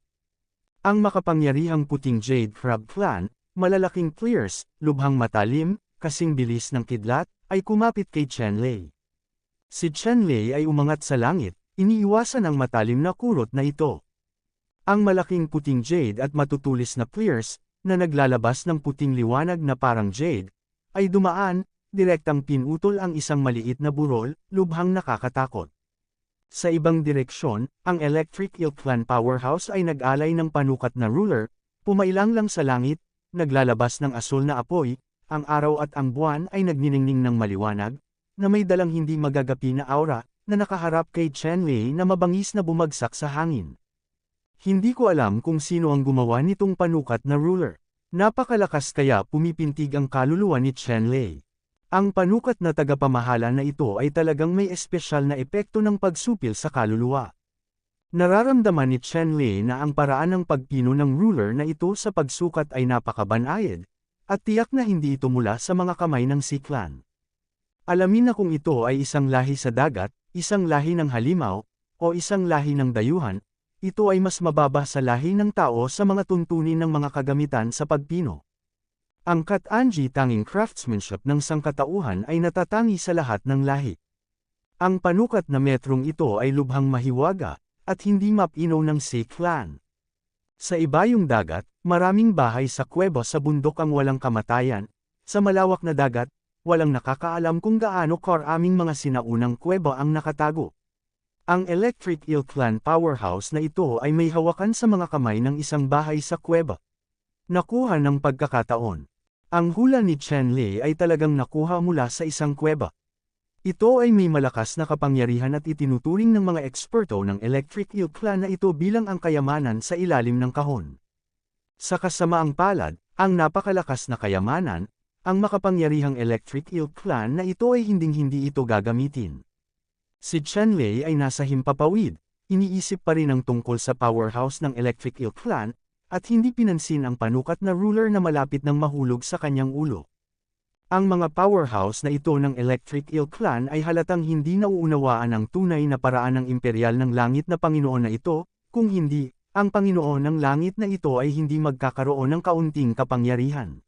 Ang makapangyarihang puting Jade Crab Clan, malalaking flares, lubhang matalim, kasing bilis ng kidlat, ay kumapit kay Chenlei. Si Chenlei ay umangat sa langit, iniiwasan ang matalim na kurot na ito. Ang malaking puting jade at matutulis na flares, na naglalabas ng puting liwanag na parang jade, ay dumaan, direktang pinutol ang isang maliit na burol, lubhang nakakatakot. Sa ibang direksyon, ang Electric Eel Clan Powerhouse ay nag-alay ng panukat na ruler, pumailang lang sa langit, naglalabas ng asul na apoy, ang araw at ang buwan ay nagniningning ng maliwanag, na may dalang hindi magagapi na aura, na nakaharap kay Chenlei na mabangis na bumagsak sa hangin. Hindi ko alam kung sino ang gumawa nitong panukat na ruler. Napakalakas kaya pumipintig ang kaluluwa ni Chenlei. Ang panukat na tagapamahala na ito ay talagang may espesyal na epekto ng pagsupil sa kaluluwa. Nararamdaman ni Chen Lei na ang paraan ng pagpino ng ruler na ito sa pagsukat ay napakabanayad, at tiyak na hindi ito mula sa mga kamay ng Sea Clan. Alamin na kung ito ay isang lahi sa dagat, isang lahi ng halimaw, o isang lahi ng dayuhan, ito ay mas mababa sa lahi ng tao sa mga tuntunin ng mga kagamitan sa pagpino. Ang Kat-anji tanging craftsmanship ng sangkatauhan ay natatangi sa lahat ng lahi. Ang panukat na metrong ito ay lubhang mahiwaga, at hindi mapino ng Sea Clan. Sa ibayong dagat, maraming bahay sa kuweba sa bundok ang walang kamatayan, sa malawak na dagat, walang nakakaalam kung gaano karaming mga sinaunang kuweba ang nakatago. Ang Electric Eel Clan powerhouse na ito ay may hawakan sa mga kamay ng isang bahay sa kuweba. Nakuha ng pagkakataon. Ang hula ni Chen Lei ay talagang nakuha mula sa isang kuweba. Ito ay may malakas na kapangyarihan at itinuturing ng mga eksperto ng Electric Eel Clan na ito bilang ang kayamanan sa ilalim ng kahon. Sa kasamaang palad, ang napakalakas na kayamanan, ang makapangyarihang Electric Eel Clan na ito ay hinding-hindi ito gagamitin. Si Chen Lei ay nasa himpapawid, iniisip pa rin ang tungkol sa powerhouse ng Electric Eel Clan, at hindi pinansin ang panukat na ruler na malapit ng mahulog sa kanyang ulo. Ang mga powerhouse na ito ng Electric Eel Clan ay halatang hindi nauunawaan ang tunay na paraan ng imperial ng langit na Panginoon na ito, kung hindi, ang Panginoon ng langit na ito ay hindi magkakaroon ng kaunting kapangyarihan.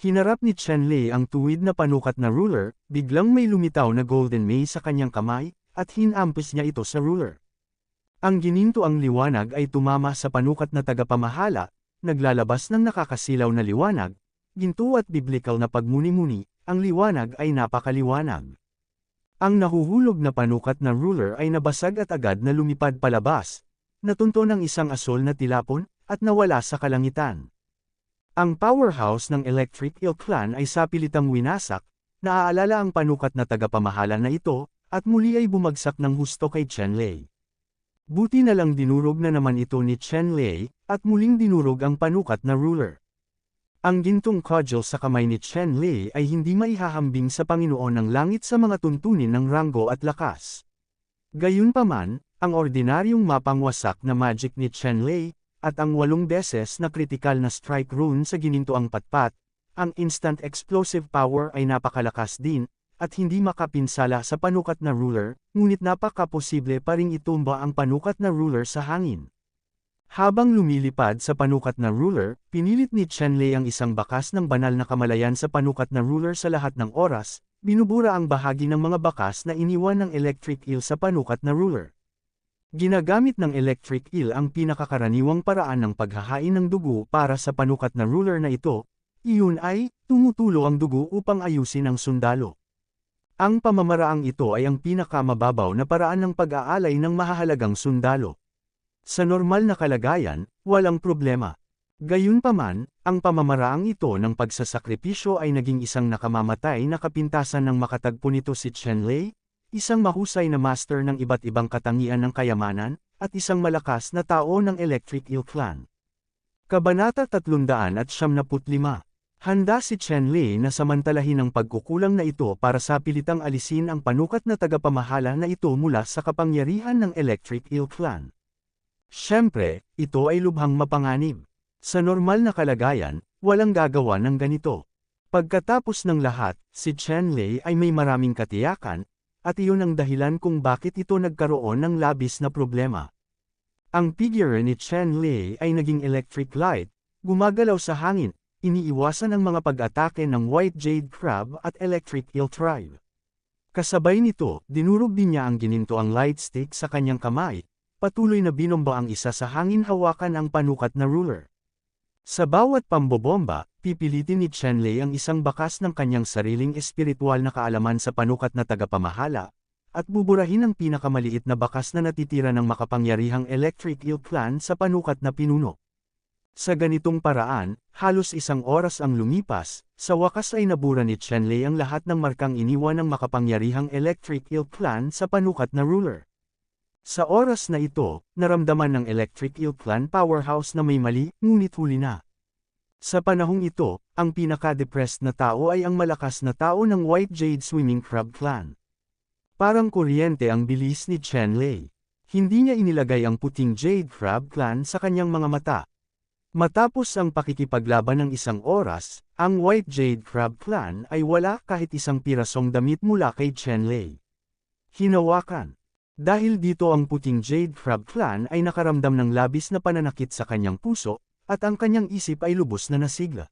Hinarap ni Chen Lei ang tuwid na panukat na ruler, biglang may lumitaw na golden mace sa kanyang kamay, at hinampis niya ito sa ruler. Ang ginintoang liwanag ay tumama sa panukat na tagapamahala, naglalabas ng nakakasilaw na liwanag, ginto at biblikal na pagmuni-muni, ang liwanag ay napakaliwanag. Ang nahuhulog na panukat na ruler ay nabasag at agad na lumipad palabas, natunto ng isang asol na tilapon, at nawala sa kalangitan. Ang powerhouse ng Electric Eel Clan ay sapilitang winasak, naaalala ang panukat na tagapamahala na ito, at muli ay bumagsak ng husto kay Chen Lei. Buti na lang dinurog na naman ito ni Chen Lei, at muling dinurog ang panukat na ruler. Ang gintong cudgel sa kamay ni Chen Lei ay hindi maihahambing sa Panginoon ng langit sa mga tuntunin ng ranggo at lakas. Gayunpaman, ang ordinaryong mapangwasak na magic ni Chen Lei, at ang 8 beses na kritikal na strike rune sa ginintoang patpat, ang instant explosive power ay napakalakas din, at hindi makapinsala sa panukat na ruler, ngunit napakaposible pa ring itumba ang panukat na ruler sa hangin. Habang lumilipad sa panukat na ruler, pinilit ni Chen Lei ang isang bakas ng banal na kamalayan sa panukat na ruler sa lahat ng oras, binubura ang bahagi ng mga bakas na iniwan ng electric eel sa panukat na ruler. Ginagamit ng electric eel ang pinakakaraniwang paraan ng paghahain ng dugo para sa panukat na ruler na ito, iyon ay, tumutulo ang dugo upang ayusin ang sundalo. Ang pamamaraang ito ay ang pinakamababaw na paraan ng pag-aalay ng mahahalagang sundalo. Sa normal na kalagayan, walang problema. Gayunpaman, ang pamamaraang ito ng pagsasakripisyo ay naging isang nakamamatay na kapintasan ng makatagpo nito si Chen Lei, isang mahusay na master ng iba't ibang katangian ng kayamanan, at isang malakas na tao ng Electric Eel Clan. Kabanata 375. Handa si Chen Lei na samantalahin ang pagkukulang na ito para sa pilitang alisin ang panukat na tagapamahala na ito mula sa kapangyarihan ng Electric Eel Clan. Siyempre, ito ay lubhang mapanganib. Sa normal na kalagayan, walang gagawa ng ganito. Pagkatapos ng lahat, si Chen Lei ay may maraming katiyakan, at iyon ang dahilan kung bakit ito nagkaroon ng labis na problema. Ang figure ni Chen Lei ay naging electric light, gumagalaw sa hangin, iniiwasan ang mga pag-atake ng White Jade Crab at Electric Eel Tribe. Kasabay nito, dinurog din niya ang ginintoang light stick sa kanyang kamay, patuloy na binomba ang isa sa hangin hawakan ang panukat na ruler. Sa bawat pambobomba, pipilitin ni Chen Lei ang isang bakas ng kanyang sariling espiritual na kaalaman sa panukat na tagapamahala, at buburahin ang pinakamaliit na bakas na natitira ng makapangyarihang Electric Eel Clan sa panukat na pinuno. Sa ganitong paraan, halos 1 oras ang lumipas, sa wakas ay nabura ni Chen Lei ang lahat ng markang iniwan ng makapangyarihang Electric Eel Clan sa panukat na ruler. Sa oras na ito, naramdaman ng Electric Eel Clan powerhouse na may mali, ngunit huli na. Sa panahong ito, ang pinaka-depressed na tao ay ang malakas na tao ng White Jade Swimming Crab Clan. Parang kuryente ang bilis ni Chen Lei. Hindi niya inilagay ang puting Jade Crab Clan sa kanyang mga mata. Matapos ang pakikipaglaban ng isang oras, ang White Jade Crab Clan ay wala kahit isang pirasong damit mula kay Chenlei. Hinawakan. Dahil dito ang puting Jade Crab Clan ay nakaramdam ng labis na pananakit sa kanyang puso, at ang kanyang isip ay lubos na nasigla.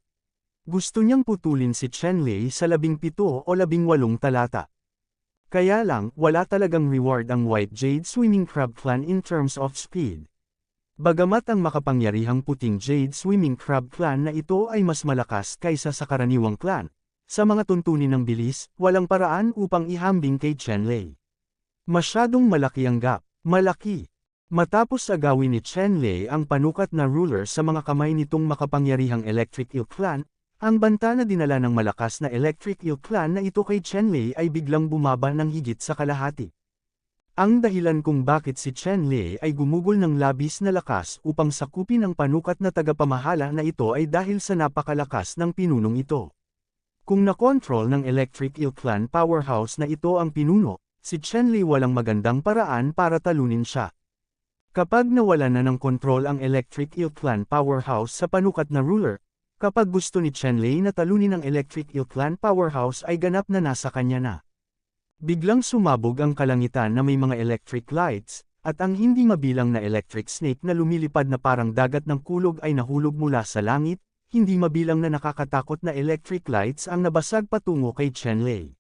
Gusto niyang putulin si Chenlei sa 17 o 18 talata. Kaya lang, wala talagang reward ang White Jade Swimming Crab Clan in terms of speed. Bagamat ang makapangyarihang puting Jade Swimming Crab Clan na ito ay mas malakas kaysa sa karaniwang clan, sa mga tuntunin ng bilis, walang paraan upang ihambing kay Chenlei. Masyadong malaki ang gap. Malaki. Matapos agawin ni Chenlei ang panukat na ruler sa mga kamay nitong makapangyarihang Electric Eel Clan, ang banta na dinala ng malakas na Electric Eel Clan na ito kay Chenlei ay biglang bumaba ng higit sa kalahati. Ang dahilan kung bakit si Chenlei ay gumugol ng labis na lakas upang sakupin ang panukat na tagapamahala na ito ay dahil sa napakalakas ng pinunong ito. Kung nakontrol ng Electric Eel Clan powerhouse na ito ang pinuno, si Chenlei walang magandang paraan para talunin siya. Kapag nawala na ng kontrol ang Electric Eel Clan powerhouse sa panukat na ruler, kapag gusto ni Chenlei na talunin ang Electric Eel Clan powerhouse ay ganap na nasa kanya na. Biglang sumabog ang kalangitan na may mga electric lights, at ang hindi mabilang na electric snake na lumilipad na parang dagat ng kulog ay nahulog mula sa langit, hindi mabilang na nakakatakot na electric lights ang nabasag patungo kay Chenlei.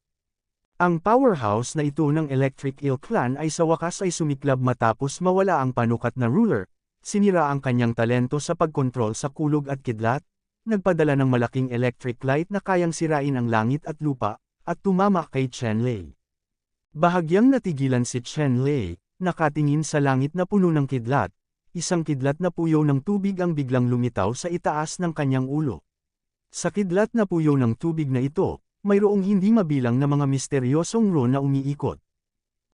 Ang powerhouse na ito ng Electric Eel Clan ay sa wakas ay sumiklab matapos mawala ang panukat na ruler, sinira ang kanyang talento sa pagkontrol sa kulog at kidlat, nagpadala ng malaking electric light na kayang sirain ang langit at lupa, at tumama kay Chenlei. Bahagyang natigilan si Chenlei, nakatingin sa langit na puno ng kidlat, isang kidlat na puyo ng tubig ang biglang lumitaw sa itaas ng kanyang ulo. Sa kidlat na puyo ng tubig na ito, mayroong hindi mabilang na mga misteryosong rune na umiikot.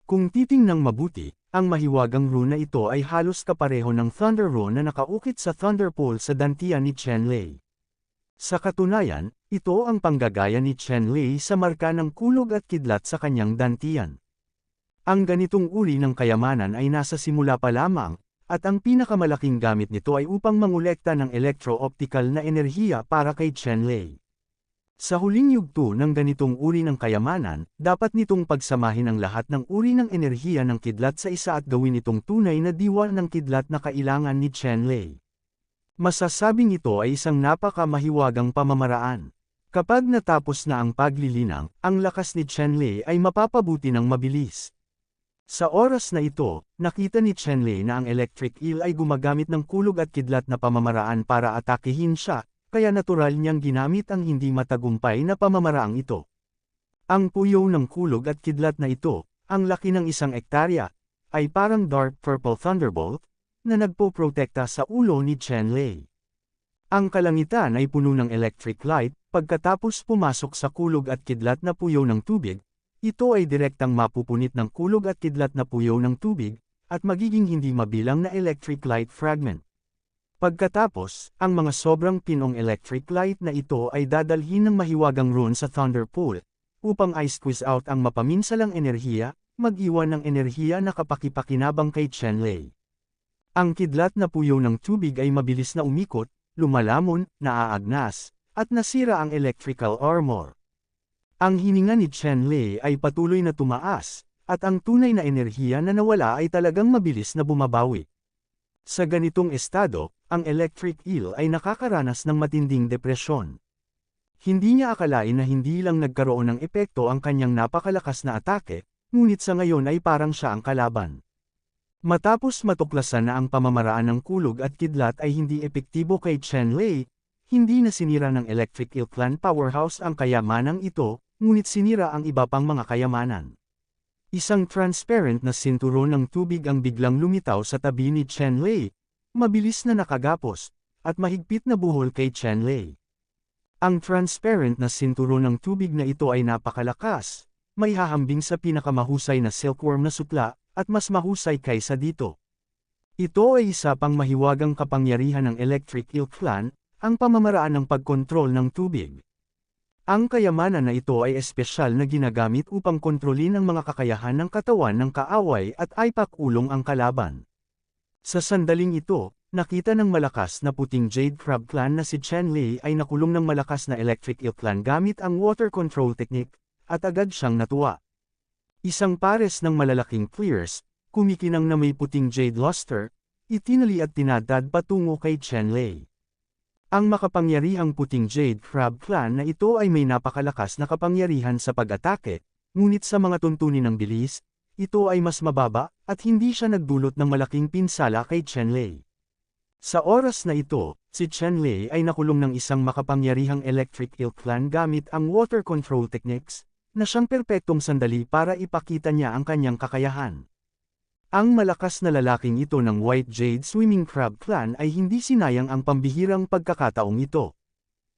Kung titingnang mabuti, ang mahiwagang rune na ito ay halos kapareho ng Thunder Rune na nakaukit sa Thunder Pole sa dantian ni Chenlei. Sa katunayan, ito ang panggagaya ni Chenlei sa marka ng kulog at kidlat sa kanyang dantian. Ang ganitong uri ng kayamanan ay nasa simula pa lamang, at ang pinakamalaking gamit nito ay upang mangolekta ng electro-optical na enerhiya para kay Chenlei. Sa huling yugto ng ganitong uri ng kayamanan, dapat nitong pagsamahin ang lahat ng uri ng enerhiya ng kidlat sa isa at gawin itong tunay na diwa ng kidlat na kailangan ni Chenlei. Masasabing ito ay isang napakamahiwagang pamamaraan. Kapag natapos na ang paglilinang, ang lakas ni Chenlei ay mapapabuti ng mabilis. Sa oras na ito, nakita ni Chenlei na ang Electric Eel ay gumagamit ng kulog at kidlat na pamamaraan para atakehin siya, kaya natural niyang ginamit ang hindi matagumpay na pamamaraang ito. Ang puyo ng kulog at kidlat na ito, ang laki ng 1 ektarya, ay parang dark purple thunderbolt, na nagpoprotekta sa ulo ni Chenlei. Ang kalangitan ay puno ng electric light, pagkatapos pumasok sa kulog at kidlat na puyo ng tubig, ito ay direktang mapupunit ng kulog at kidlat na puyo ng tubig, at magiging hindi mabilang na electric light fragment. Pagkatapos, ang mga sobrang pinong electric light na ito ay dadalhin ng mahiwagang rune sa Thunder Pool, upang i-squeeze out ang mapaminsalang enerhiya, mag-iwan ng enerhiya na kapakipakinabang kay Chenlei. Ang kidlat na puyo ng tubig ay mabilis na umikot, lumalamon, naaagnas, at nasira ang electrical armor. Ang hininga ni Chenlei ay patuloy na tumaas, at ang tunay na enerhiya na nawala ay talagang mabilis na bumabawi. Sa ganitong estado, ang Electric Eel ay nakakaranas ng matinding depresyon. Hindi niya akalain na hindi lang nagkaroon ng epekto ang kanyang napakalakas na atake, ngunit sa ngayon ay parang siya ang kalaban. Matapos matuklasan na ang pamamaraan ng kulog at kidlat ay hindi epektibo kay Chenlei, hindi na sinira ng Electric Eel Clan powerhouse ang kayamanang ito, ngunit sinira ang iba pang mga kayamanan. Isang transparent na sinturon ng tubig ang biglang lumitaw sa tabi ni Chenlei, mabilis na nakagapos, at mahigpit na buhol kay Chenlei. Ang transparent na sinturon ng tubig na ito ay napakalakas, may hahambing sa pinakamahusay na silkworm na sutla, at mas mahusay kaysa dito. Ito ay isa pang mahiwagang kapangyarihan ng Electric Eel Clan, ang pamamaraan ng pagkontrol ng tubig. Ang kayamanan na ito ay espesyal na ginagamit upang kontrolin ang mga kakayahan ng katawan ng kaaway at ipakulong ang kalaban. Sa sandaling ito, nakita ng malakas na puting Jade Crab Clan na si Chen Lei ay nakulong ng malakas na Electric Eel Clan gamit ang water control technique, at agad siyang natuwa. Isang pares ng malalaking clears, kumikinang na may puting Jade Luster, itinali at tinadad patungo kay Chen Lei. Ang makapangyarihang puting Jade Crab Clan na ito ay may napakalakas na kapangyarihan sa pag-atake, ngunit sa mga tuntunin ng bilis, ito ay mas mababa, at hindi siya nagdulot ng malaking pinsala kay Chen Lei. Sa oras na ito, si Chen Lei ay nakulong ng isang makapangyarihang Electric Eel Clan gamit ang water control techniques, na siyang perpektong sandali para ipakita niya ang kanyang kakayahan. Ang malakas na lalaking ito ng White Jade Swimming Crab Clan ay hindi sinayang ang pambihirang pagkakataong ito.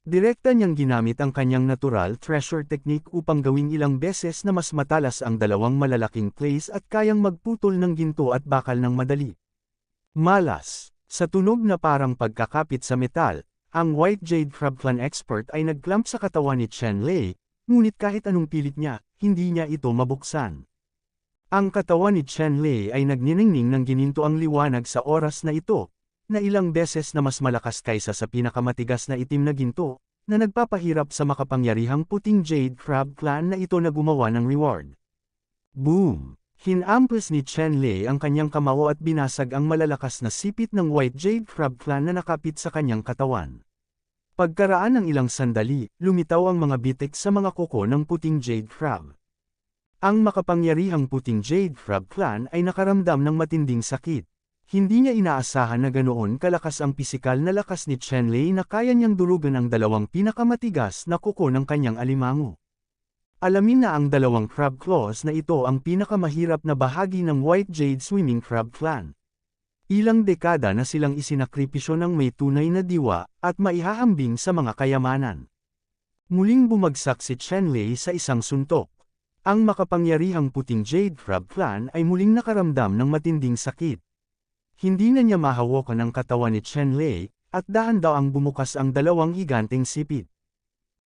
Direkta niyang ginamit ang kanyang natural treasure technique upang gawing ilang beses na mas matalas ang dalawang malalaking clays at kayang magputol ng ginto at bakal ng madali. Malas. Sa tunog na parang pagkakapit sa metal, ang White Jade Crab Clan expert ay nagclamp sa katawan ni Chen Lei, ngunit kahit anong pilit niya, hindi niya ito mabuksan. Ang katawan ni Chen Lei ay nagniningning ng gininto ang liwanag sa oras na ito, na ilang beses na mas malakas kaysa sa pinakamatigas na itim na ginto, na nagpapahirap sa makapangyarihang puting Jade Crab Clan na ito na gumawa ng reward. Boom! Hinamplas ni Chen Lei ang kanyang kamao at binasag ang malalakas na sipit ng White Jade Crab Clan na nakapit sa kanyang katawan. Pagkaraan ng ilang sandali, lumitaw ang mga bitik sa mga kuko ng puting Jade Crab. Ang makapangyarihang puting Jade Crab Clan ay nakaramdam ng matinding sakit. Hindi niya inaasahan na ganoon kalakas ang pisikal na lakas ni Chen Lei na kaya niyang dulugan ang dalawang pinakamatigas na kuko ng kanyang alimango. Alamin na ang dalawang crab claws na ito ang pinakamahirap na bahagi ng White Jade Swimming Crab Clan. Ilang dekada na silang isinakripisyo ng may tunay na diwa at maihahambing sa mga kayamanan. Muling bumagsak si Chen Lei sa isang suntok. Ang makapangyarihang puting Jade Crab Clan ay muling nakaramdam ng matinding sakit. Hindi na niya mahawakan ang katawan ni Chen Lei, at dahan-daang bumukas ang dalawang higanteng sipit.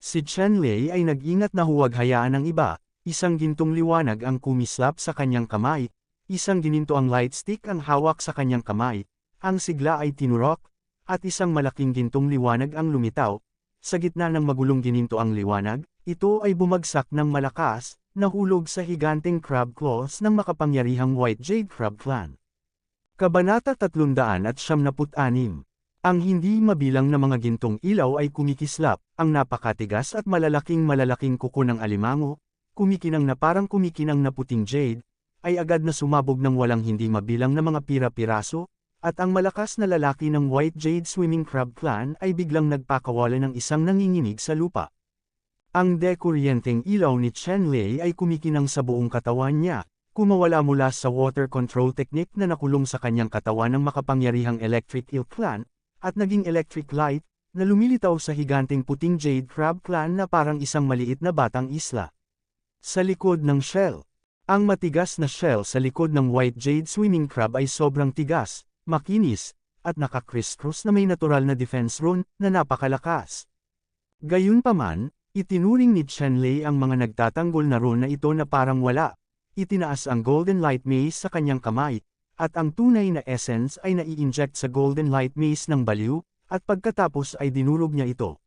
Si Chen Lei ay nag-ingat na huwag hayaan ng iba, isang gintong liwanag ang kumislap sa kanyang kamay, isang gininto ang light stick ang hawak sa kanyang kamay, ang sigla ay tinurok, at isang malaking gintong liwanag ang lumitaw. Sa gitna ng magulong gininto ang liwanag, ito ay bumagsak ng malakas, nahulog sa higanteng crab claws ng makapangyarihang White Jade Crab Clan. Kabanata 376. Ang hindi mabilang na mga gintong ilaw ay kumikislap, ang napakatigas at malalaking kuko ng alimango, kumikinang na parang kumikinang na puting jade, ay agad na sumabog ng walang hindi mabilang na mga pira-piraso, at ang malakas na lalaki ng White Jade Swimming Crab Clan ay biglang nagpakawala ng isang nanginginig sa lupa. Ang dekuryenteng ilaw ni Chen Lei ay kumikinang sa buong katawan niya, kumawala mula sa water control technique na nakulong sa kanyang katawan ng makapangyarihang Electric Eel Clan, at naging electric light, na lumilitaw sa higanteng puting Jade Crab Clan na parang isang maliit na batang isla. Sa likod ng shell. Ang matigas na shell sa likod ng White Jade Swimming Crab ay sobrang tigas, makinis, at naka-criss-cross na may natural na defense rune na napakalakas. Gayunpaman, itinuring ni Chen Lei ang mga nagtatanggol na rune na ito na parang wala. Itinaas ang Golden Light Mace sa kanyang kamay, at ang tunay na essence ay nai-inject sa Golden Light Mace ng baliw, at pagkatapos ay dinurog niya ito.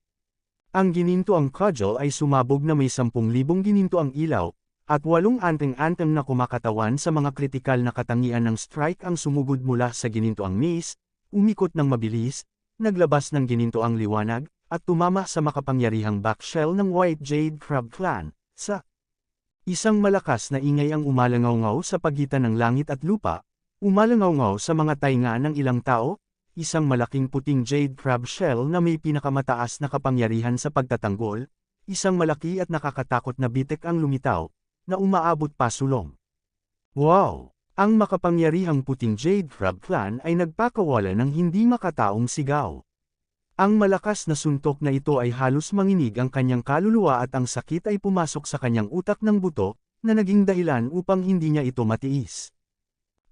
Ang gininto ang cudgel ay sumabog na may 10,000 gininto ang ilaw, at 8 anteng-anteng na kumakatawan sa mga kritikal na katangian ng strike ang sumugod mula sa gininto ang mace, umikot ng mabilis, naglabas ng gininto ang liwanag, at tumama sa makapangyarihang backshell ng White Jade Crab Clan, sa isang malakas na ingay ang umalangaw-ngaw sa pagitan ng langit at lupa, umalangaw-ngaw sa mga tainga ng ilang tao, isang malaking puting jade crab shell na may pinakamataas na kapangyarihan sa pagtatanggol, isang malaki at nakakatakot na bitek ang lumitaw, na umaabot pa sulong. Wow! Ang makapangyarihang puting Jade Crab Clan ay nagpakawala ng hindi makataong sigaw. Ang malakas na suntok na ito ay halos manginig ang kanyang kaluluwa at ang sakit ay pumasok sa kanyang utak ng buto, na naging dahilan upang hindi niya ito matiis.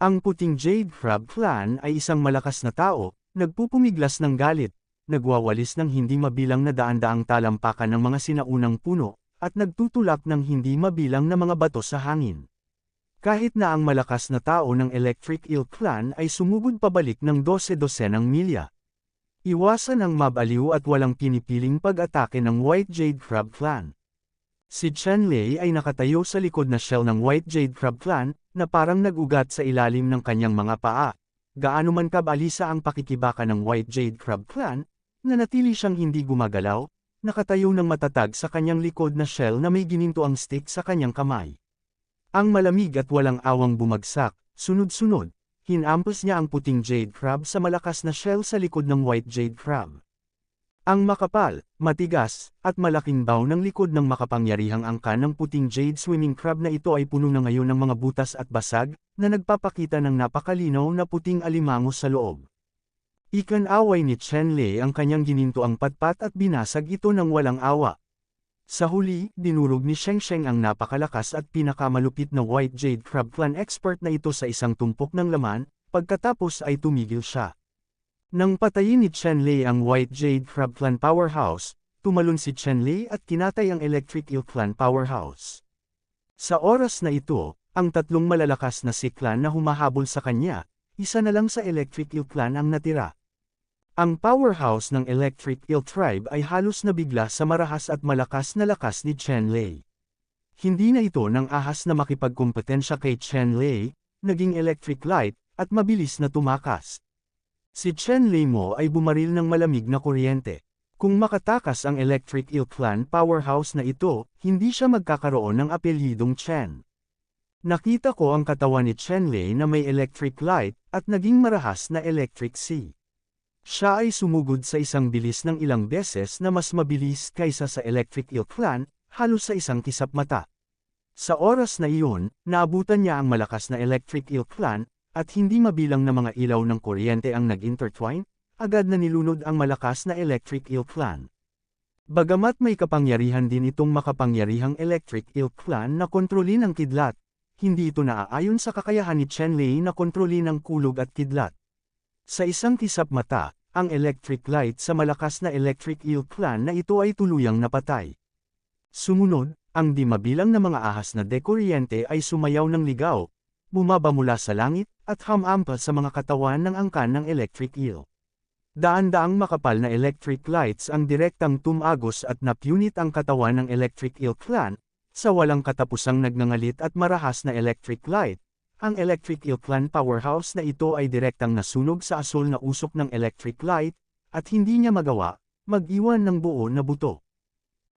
Ang puting Jade Crab Clan ay isang malakas na tao, nagpupumiglas ng galit, nagwawalis ng hindi mabilang na daan-daang talampakan ng mga sinaunang puno, at nagtutulak ng hindi mabilang na mga bato sa hangin. Kahit na ang malakas na tao ng Electric Eel Clan ay sumugod pabalik ng 12-dosenang milya. Iwasan ang mabaliw at walang pinipiling pag-atake ng White Jade Crab Clan. Si Chen Lei ay nakatayo sa likod na shell ng White Jade Crab Clan, na parang nag-ugat sa ilalim ng kanyang mga paa. Gaano man kabalisa ang pakikibaka ng White Jade Crab Clan, nanatili siyang hindi gumagalaw, nakatayo ng matatag sa kanyang likod na shell na may gininto ang stick sa kanyang kamay. Ang malamig at walang awang bumagsak, sunod-sunod, hinampas niya ang puting Jade Crab sa malakas na shell sa likod ng White Jade Crab. Ang makapal, matigas, at malaking baw ng likod ng makapangyarihang angkan ng puting Jade Swimming Crab na ito ay puno na ngayon ng mga butas at basag, na nagpapakita ng napakalinaw na puting alimango sa loob. Ikan-away ni Chen Lei ang kanyang gininto ang patpat at binasag ito ng walang awa. Sa huli, dinurog ni Sheng Sheng ang napakalakas at pinakamalupit na White Jade Crab Clan expert na ito sa isang tumpok ng laman, pagkatapos ay tumigil siya. Nang patayin ni Chen Lei ang White Jade Crab Clan Powerhouse, tumalon si Chen Lei at kinatay ang Electric Eel Clan Powerhouse. Sa oras na ito, ang tatlong malalakas na Sea Clan na humahabol sa kanya, isa na lang sa Electric Eel Clan ang natira. Ang powerhouse ng Electric Eel Tribe ay halos nabigla sa marahas at malakas na lakas ni Chen Lei. Hindi na ito nang ahas na makipagkumpetensya kay Chen Lei, naging electric light, at mabilis na tumakas. Si Chen Lei mo ay bumaril ng malamig na kuryente. Kung makatakas ang Electric Eel Clan powerhouse na ito, hindi siya magkakaroon ng apelyidong Chen. Nakita ko ang katawan ni Chen Lei na may electric light, at naging marahas na electric sea. Siya ay sumugod sa isang bilis ng ilang beses na mas mabilis kaysa sa Electric Eel Clan, halos sa isang kisap mata. Sa oras na iyon, naabutan niya ang malakas na Electric Eel Clan, at hindi mabilang na mga ilaw ng kuryente ang nag-intertwine, agad na nilunod ang malakas na Electric Eel Clan. Bagamat may kapangyarihan din itong makapangyarihang Electric Eel Clan na kontrolin ang kidlat, hindi ito naaayon sa kakayahan ni Chen Lei na kontrolin ang kulog at kidlat. Sa isang kisap mata, ang electric light sa malakas na Electric Eel Clan na ito ay tuluyang napatay. Sumunod, ang di mabilang na mga ahas na dekuryente ay sumayaw ng ligaw, bumaba mula sa langit, at hamampa sa mga katawan ng angkan ng Electric Eel. Daan-daang makapal na electric lights ang direktang tumagos at napunit ang katawan ng Electric Eel Clan, sa walang katapusang nagngangalit at marahas na electric light. Ang Electric Eel Clan powerhouse na ito ay direktang nasunog sa asul na usok ng electric light, at hindi niya magawa, mag-iwan ng buo na buto.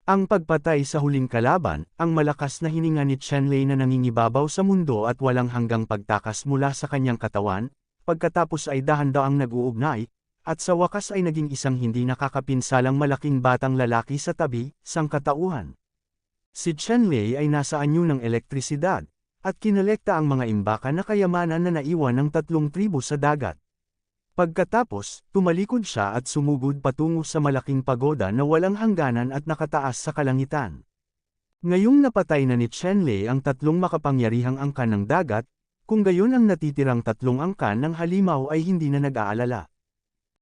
Ang pagpatay sa huling kalaban, ang malakas na hininga ni Chen Lei na nangingibabaw sa mundo at walang hanggang pagtakas mula sa kanyang katawan, pagkatapos ay dahan-daang nag-uugnay, at sa wakas ay naging isang hindi nakakapinsalang malaking batang lalaki sa tabi, sangkatauhan. Si Chen Lei ay nasa anyo ng elektrisidad, at kinolekta ang mga imbakan na kayamanan na naiwan ng 3 tribo sa dagat. Pagkatapos, tumalikod siya at sumugod patungo sa malaking pagoda na walang hangganan at nakataas sa kalangitan. Ngayong napatay na ni Chen Lei ang 3 makapangyarihang angkan ng dagat, kung gayon ang natitirang 3 angkan ng halimaw ay hindi na nag-aalala.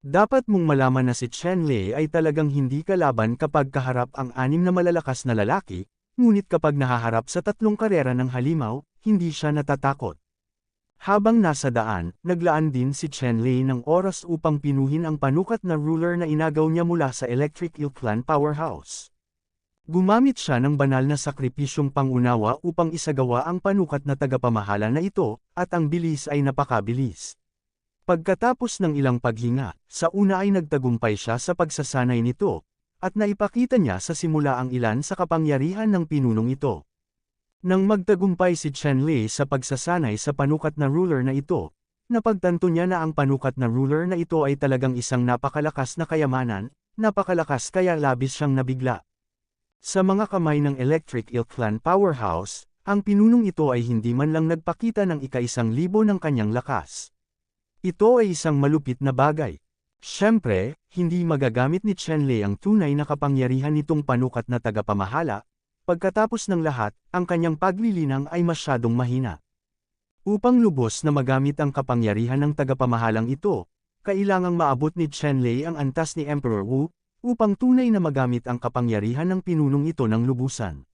Dapat mong malaman na si Chen Lei ay talagang hindi kalaban kapag kaharap ang 6 na malalakas na lalaki, ngunit kapag nahaharap sa 3 karera ng halimaw, hindi siya natatakot. Habang nasa daan, naglaan din si Chen Lei ng oras upang pinuhin ang panukat na ruler na inagaw niya mula sa Electric Eel Clan powerhouse. Gumamit siya ng banal na sakripisyong pangunawa upang isagawa ang panukat na tagapamahala na ito, at ang bilis ay napakabilis. Pagkatapos ng ilang paghinga, sa una ay nagtagumpay siya sa pagsasanay nito, at naipakita niya sa simula ang ilan sa kapangyarihan ng pinunong ito. Nang magtagumpay si Chen Lei sa pagsasanay sa panukat na ruler na ito, napagtanto niya na ang panukat na ruler na ito ay talagang isang napakalakas na kayamanan, napakalakas kaya labis siyang nabigla. Sa mga kamay ng Electric Eel Clan powerhouse, ang pinunong ito ay hindi man lang nagpakita ng ika-1,000 ng kanyang lakas. Ito ay isang malupit na bagay. Siyempre, hindi magagamit ni Chen Lei ang tunay na kapangyarihan nitong panukat na tagapamahala. Pagkatapos ng lahat, ang kanyang paglilinang ay masyadong mahina. Upang lubos na magamit ang kapangyarihan ng tagapamahalang ito, kailangang maabot ni Chenlei ang antas ni Emperor Wu, upang tunay na magamit ang kapangyarihan ng pinunong ito ng lubusan.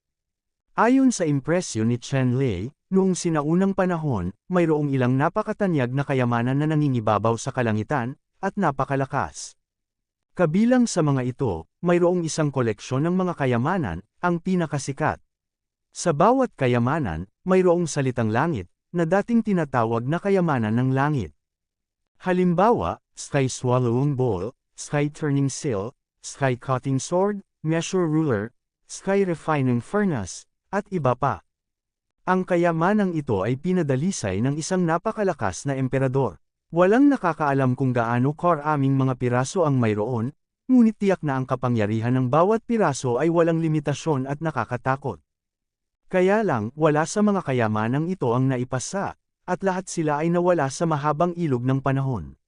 Ayon sa impresyon ni Chenlei, noong sinaunang panahon, mayroong ilang napakatanyag na kayamanan na nangingibabaw sa kalangitan, at napakalakas. Kabilang sa mga ito, mayroong isang koleksyon ng mga kayamanan, ang pinakasikat. Sa bawat kayamanan, mayroong salitang langit, na dating tinatawag na kayamanan ng langit. Halimbawa, Sky Swallowing Bowl, Sky Turning Sill, Sky Cutting Sword, Measure Ruler, Sky Refining Furnace, at iba pa. Ang kayamanang ito ay pinadalisay ng isang napakalakas na emperador. Walang nakakaalam kung gaano karaming mga piraso ang mayroon, ngunit tiyak na ang kapangyarihan ng bawat piraso ay walang limitasyon at nakakatakot. Kaya lang, wala sa mga kayamanang ito ang naipasa, at lahat sila ay nawala sa mahabang ilog ng panahon.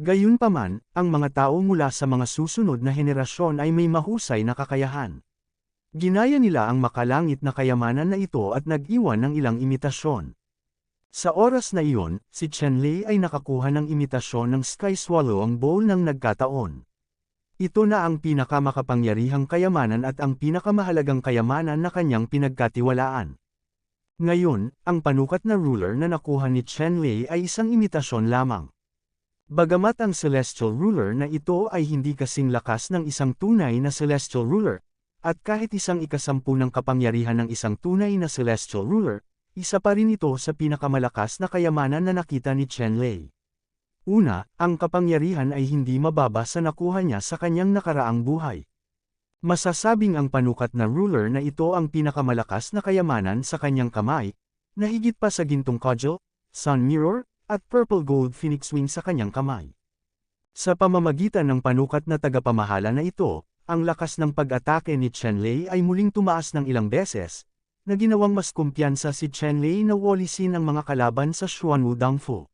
Gayunpaman, ang mga tao mula sa mga susunod na henerasyon ay may mahusay na kakayahan. Ginaya nila ang makalangit na kayamanan na ito at nag-iwan ng ilang imitasyon. Sa oras na iyon, si Chenlei ay nakakuha ng imitasyon ng Sky Swallowing Bowl ng nagkataon. Ito na ang pinakamakapangyarihang kayamanan at ang pinakamahalagang kayamanan na kanyang pinagkatiwalaan. Ngayon, ang panukat na ruler na nakuha ni Chenlei ay isang imitasyon lamang. Bagamat ang celestial ruler na ito ay hindi kasing lakas ng isang tunay na celestial ruler, at kahit isang ikasampu ng kapangyarihan ng isang tunay na celestial ruler, isa pa rin ito sa pinakamalakas na kayamanan na nakita ni Chenlei. Una, ang kapangyarihan ay hindi mababa sa nakuha niya sa kanyang nakaraang buhay. Masasabing ang panukat na ruler na ito ang pinakamalakas na kayamanan sa kanyang kamay, na higit pa sa gintong cudgel, sun mirror, at purple gold phoenix wing sa kanyang kamay. Sa pamamagitan ng panukat na tagapamahala na ito, ang lakas ng pag-atake ni Chenlei ay muling tumaas ng ilang beses, na ginawang mas kumpiyansa si Chenlei na walisin ang mga kalaban sa Xuanwu Dangfu.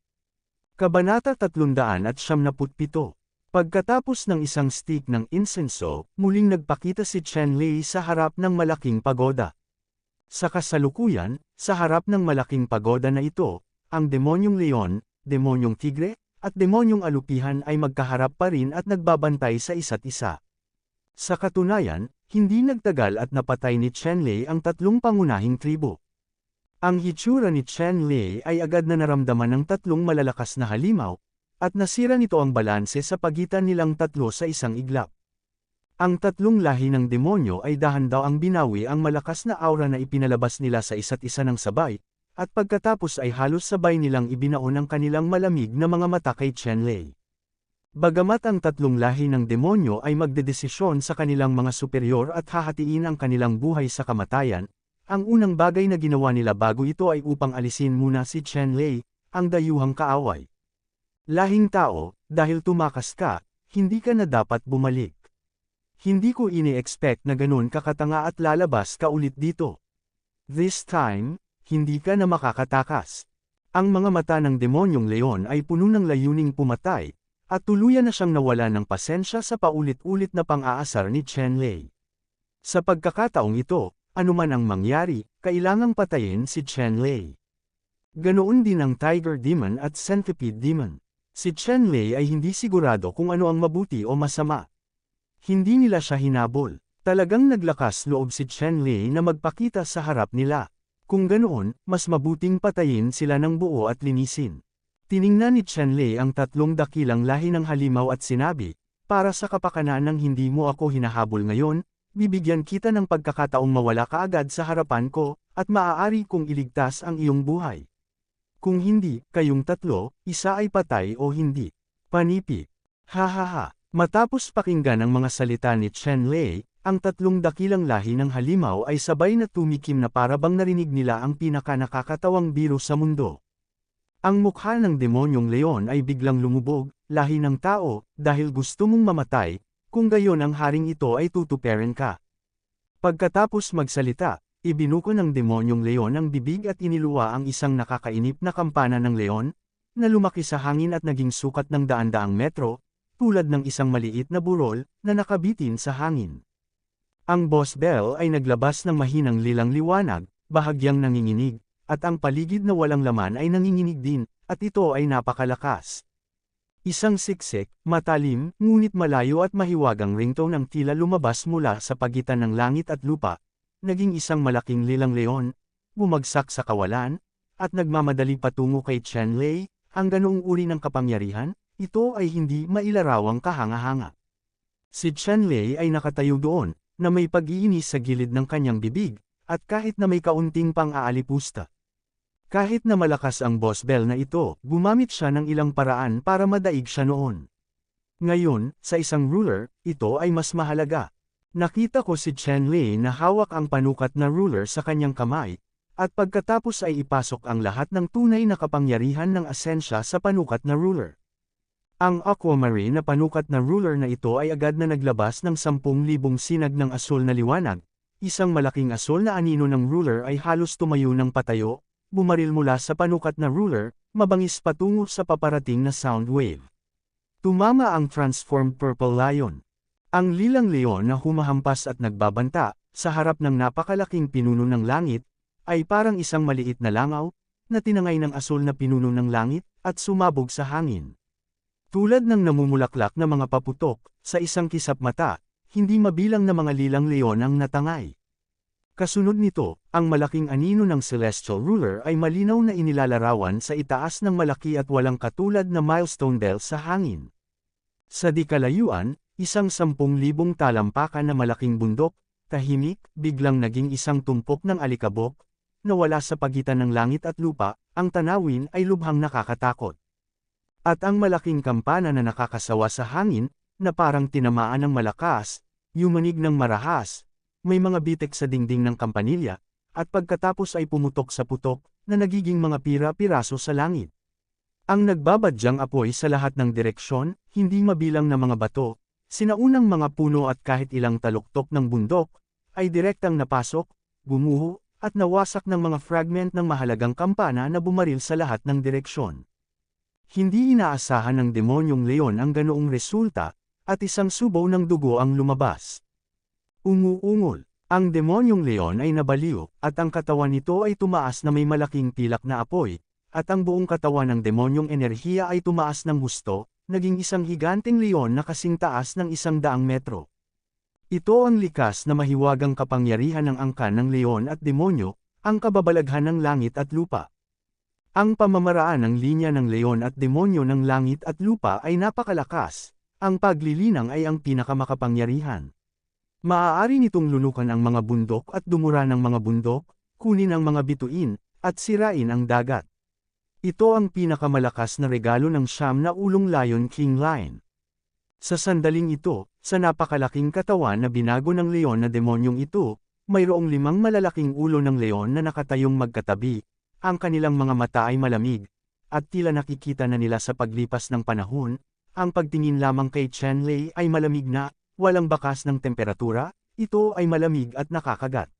Kabanata 377. Pagkatapos ng isang stick ng insenso, muling nagpakita si Chenlei sa harap ng malaking pagoda. Sa kasalukuyan, sa harap ng malaking pagoda na ito, ang demonyong leon, demonyong tigre, at demonyong alupihan ay magkaharap pa rin at nagbabantay sa isa't isa. Sa katunayan, hindi nagtagal at napatay ni Chenlei ang tatlong pangunahing tribo. Ang hitsura ni Chenlei ay agad na naramdaman ng tatlong malalakas na halimaw, at nasira nito ang balanse sa pagitan nilang tatlo sa isang iglap. Ang tatlong lahi ng demonyo ay dahan daw ang binawi ang malakas na aura na ipinalabas nila sa isa't isa ng sabay, at pagkatapos ay halos sabay nilang ibinaon ang kanilang malamig na mga mata kay Chenlei. Bagamat ang tatlong lahi ng demonyo ay magdedesisyon sa kanilang mga superior at hahatiin ang kanilang buhay sa kamatayan, ang unang bagay na ginawa nila bago ito ay upang alisin muna si Chenlei, ang dayuhang kaaway. Lahing tao, dahil tumakas ka, hindi ka na dapat bumalik. Hindi ko ini-expect na ganun kakatanga at lalabas ka ulit dito. This time, hindi ka na makakatakas. Ang mga mata ng demonyong leon ay puno ng layuning pumatay, at tuluyan na siyang nawala ng pasensya sa paulit-ulit na pang-aasar ni Chenlei. Sa pagkakataong ito, anuman ang mangyari, kailangang patayin si Chenlei. Ganoon din ang Tiger Demon at Centipede Demon. Si Chenlei ay hindi sigurado kung ano ang mabuti o masama. Hindi nila siya hinabol. Talagang naglakas loob si Chenlei na magpakita sa harap nila. Kung ganoon, mas mabuting patayin sila ng buo at linisin. Tiningnan ni Chenlei ang tatlong dakilang lahi ng halimaw at sinabi, para sa kapakanan ng hindi mo ako hinahabol ngayon, bibigyan kita ng pagkakataong mawala ka agad sa harapan ko, at maaari kong iligtas ang iyong buhay. Kung hindi, kayong tatlo, isa ay patay o hindi. Panipi. Hahaha. Matapos pakinggan ang mga salita ni Chenlei, ang tatlong dakilang lahi ng halimaw ay sabay na tumikim na parabang narinig nila ang pinaka-nakakatawang biro sa mundo. Ang mukha ng demonyong leon ay biglang lumubog, lahi ng tao, dahil gusto mong mamatay, kung gayon ang haring ito ay tutuperin ka. Pagkatapos magsalita, ibinuko ng demonyong leon ang bibig at iniluwa ang isang nakakainip na kampana ng leon, na lumaki sa hangin at naging sukat ng daan-daang metro, tulad ng isang maliit na burol, na nakabitin sa hangin. Ang boss bell ay naglabas ng mahinang lilang liwanag, bahagyang nanginginig, at ang paligid na walang laman ay nanginginig din, at ito ay napakalakas. Isang siksik, matalim, ngunit malayo at mahiwagang ringtone ang tila lumabas mula sa pagitan ng langit at lupa, naging isang malaking lilang leon, bumagsak sa kawalan, at nagmamadali patungo kay Chen-Lei. Ang ganoong uri ng kapangyarihan, ito ay hindi mailarawang kahanga-hanga. Si Chen-Lei ay nakatayo doon, na may pag-iinis sa gilid ng kanyang bibig, at kahit na may kaunting pang-aalipusta. Kahit na malakas ang boss bell na ito, gumamit siya ng ilang paraan para madaig siya noon. Ngayon, sa isang ruler, ito ay mas mahalaga. Nakita ko si Chen-Lei na hawak ang panukat na ruler sa kanyang kamay, at pagkatapos ay ipasok ang lahat ng tunay na kapangyarihan ng asensya sa panukat na ruler. Ang aquamarine na panukat na ruler na ito ay agad na naglabas ng 10,000 sinag ng asul na liwanag. Isang malaking asul na anino ng ruler ay halos tumayo ng patayo, bumaril mula sa panukat na ruler, mabangis patungo sa paparating na sound wave. Tumama ang transformed purple lion. Ang lilang leon na humahampas at nagbabanta, sa harap ng napakalaking pinuno ng langit, ay parang isang maliit na langaw, na tinangay ng asul na pinuno ng langit, at sumabog sa hangin. Tulad ng namumulaklak na mga paputok, sa isang kisap mata, hindi mabilang na mga lilang leon ang natangay. Kasunod nito, ang malaking anino ng celestial ruler ay malinaw na inilalarawan sa itaas ng malaki at walang katulad na milestone bell sa hangin. Sa di kalayuan, isang 10,000 talampakan na malaking bundok, tahimik, biglang naging isang tumpok ng alikabok, na wala sa pagitan ng langit at lupa. Ang tanawin ay lubhang nakakatakot. At ang malaking kampana na nakakasawa sa hangin, na parang tinamaan ng malakas, yumanig ng marahas, may mga bitek sa dingding ng kampanilya, at pagkatapos ay pumutok sa putok, na nagiging mga pira-piraso sa langit. Ang nagbabadyang apoy sa lahat ng direksyon, hindi mabilang na mga bato, sinaunang mga puno at kahit ilang taluktok ng bundok, ay direktang napasok, gumuho, at nawasak ng mga fragment ng mahalagang kampana na bumaril sa lahat ng direksyon. Hindi inaasahan ng demonyong leon ang ganoong resulta, at isang subaw ng dugo ang lumabas. Umuungol. Ang demonyong leon ay nabaliw, at ang katawan nito ay tumaas na may malaking pilak na apoy, at ang buong katawan ng demonyong enerhiya ay tumaas ng husto, naging isang higanteng leon na kasing taas ng 100 metro. Ito ang likas na mahiwagang kapangyarihan ng angkan ng leon at demonyo, ang kababalaghan ng langit at lupa. Ang pamamaraan ng linya ng leon at demonyo ng langit at lupa ay napakalakas, ang paglilinang ay ang pinakamakapangyarihan. Maaari nitong lunukan ang mga bundok at dumura ng mga bundok, kunin ang mga bituin, at sirain ang dagat. Ito ang pinakamalakas na regalo ng siyam na ulong Lion King Lion. Sa sandaling ito, sa napakalaking katawan na binago ng leon na demonyong ito, mayroong 5 malalaking ulo ng leon na nakatayong magkatabi, ang kanilang mga mata ay malamig, at tila nakikita na nila sa paglipas ng panahon. Ang pagtingin lamang kay Chen-Lei ay malamig na, walang bakas ng temperatura, ito ay malamig at nakakagat.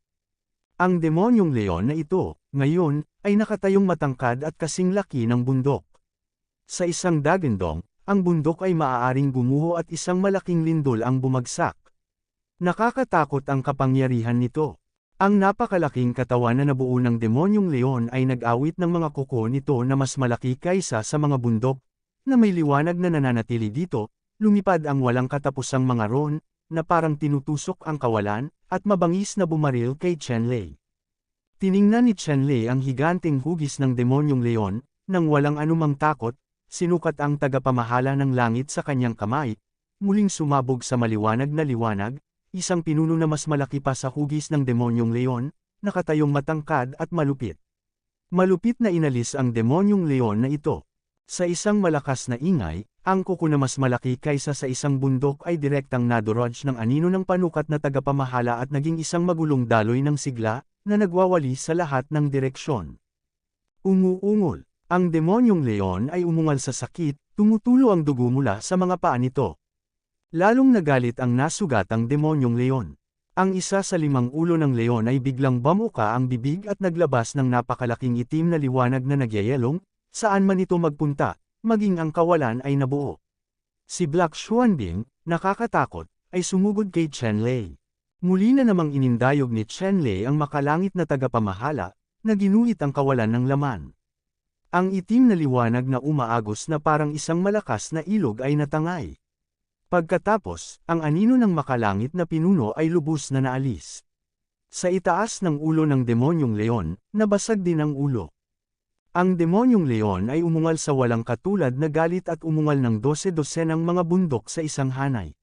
Ang demonyong leon na ito, ngayon, ay nakatayong matangkad at kasing laki ng bundok. Sa isang dagandong, ang bundok ay maaaring gumuho at isang malaking lindol ang bumagsak. Nakakatakot ang kapangyarihan nito. Ang napakalaking katawan na nabuo ng demonyong leon ay nag-awit ng mga kuko nito na mas malaki kaysa sa mga bundok, na may liwanag na nananatili dito. Lumipad ang walang katapusang mga ron, na parang tinutusok ang kawalan, at mabangis na bumaril kay Chen-Lei. Tiningnan ni Chen-Lei ang higanteng hugis ng demonyong leon, nang walang anumang takot, sinukat ang tagapamahala ng langit sa kanyang kamay, muling sumabog sa maliwanag na liwanag, isang pinuno na mas malaki pa sa hugis ng demonyong leon, nakatayong matangkad at malupit. Malupit na inalis ang demonyong leon na ito. Sa isang malakas na ingay, ang kuko na mas malaki kaysa sa isang bundok ay direktang nadurog ng anino ng panukat na tagapamahala at naging isang magulong daloy ng sigla, na nagwawali sa lahat ng direksyon. Umuungol. Ang demonyong leon ay umungal sa sakit, tumutulo ang dugo mula sa mga paa nito. Lalong nagalit ang nasugatang demonyong leon. Ang isa sa 5 ulo ng leon ay biglang bamuka ang bibig at naglabas ng napakalaking itim na liwanag na nagyayelong, saan man ito magpunta, maging ang kawalan ay nabuo. Si Black Xuanbing, nakakatakot, ay sumugod kay Chen-Lei. Muli na namang inindayog ni Chen-Lei ang makalangit na tagapamahala, na ginuhit ang kawalan ng laman. Ang itim na liwanag na umaagos na parang isang malakas na ilog ay natangay. Pagkatapos, ang anino ng makalangit na pinuno ay lubos na naalis. Sa itaas ng ulo ng demonyong leon, nabasag din ang ulo. Ang demonyong leon ay umungal sa walang katulad na galit at umungal ng 12-dosenang mga bundok sa isang hanay.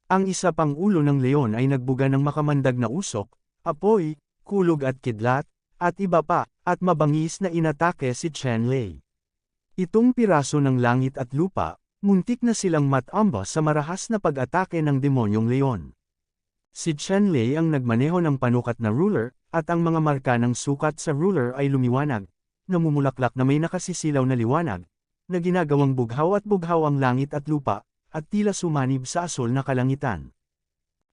Ang isa pang ulo ng leon ay nagbuga ng makamandag na usok, apoy, kulog at kidlat, at iba pa, at mabangis na inatake si Chen-Lei. Itong piraso ng langit at lupa, muntik na silang matamba sa marahas na pag-atake ng demonyong leon. Si Chen-Lei ang nagmaneho ng panukat na ruler, at ang mga marka ng sukat sa ruler ay lumiwanag, namumulaklak na may nakasisilaw na liwanag, na ginagawang bughaw at bughaw ang langit at lupa, at tila sumanib sa asol na kalangitan.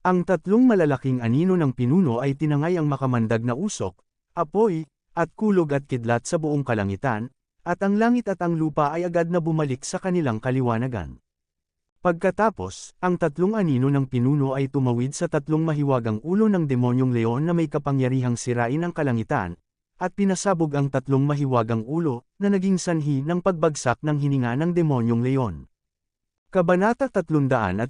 Ang tatlong malalaking anino ng pinuno ay tinangay ang makamandag na usok, apoy, at kulog at kidlat sa buong kalangitan, at ang langit at ang lupa ay agad na bumalik sa kanilang kaliwanagan. Pagkatapos, ang tatlong anino ng pinuno ay tumawid sa tatlong mahiwagang ulo ng demonyong leon na may kapangyarihang sirain ang kalangitan, at pinasabog ang tatlong mahiwagang ulo na naging sanhi ng pagbagsak ng hininga ng demonyong leon. Kabanata 378.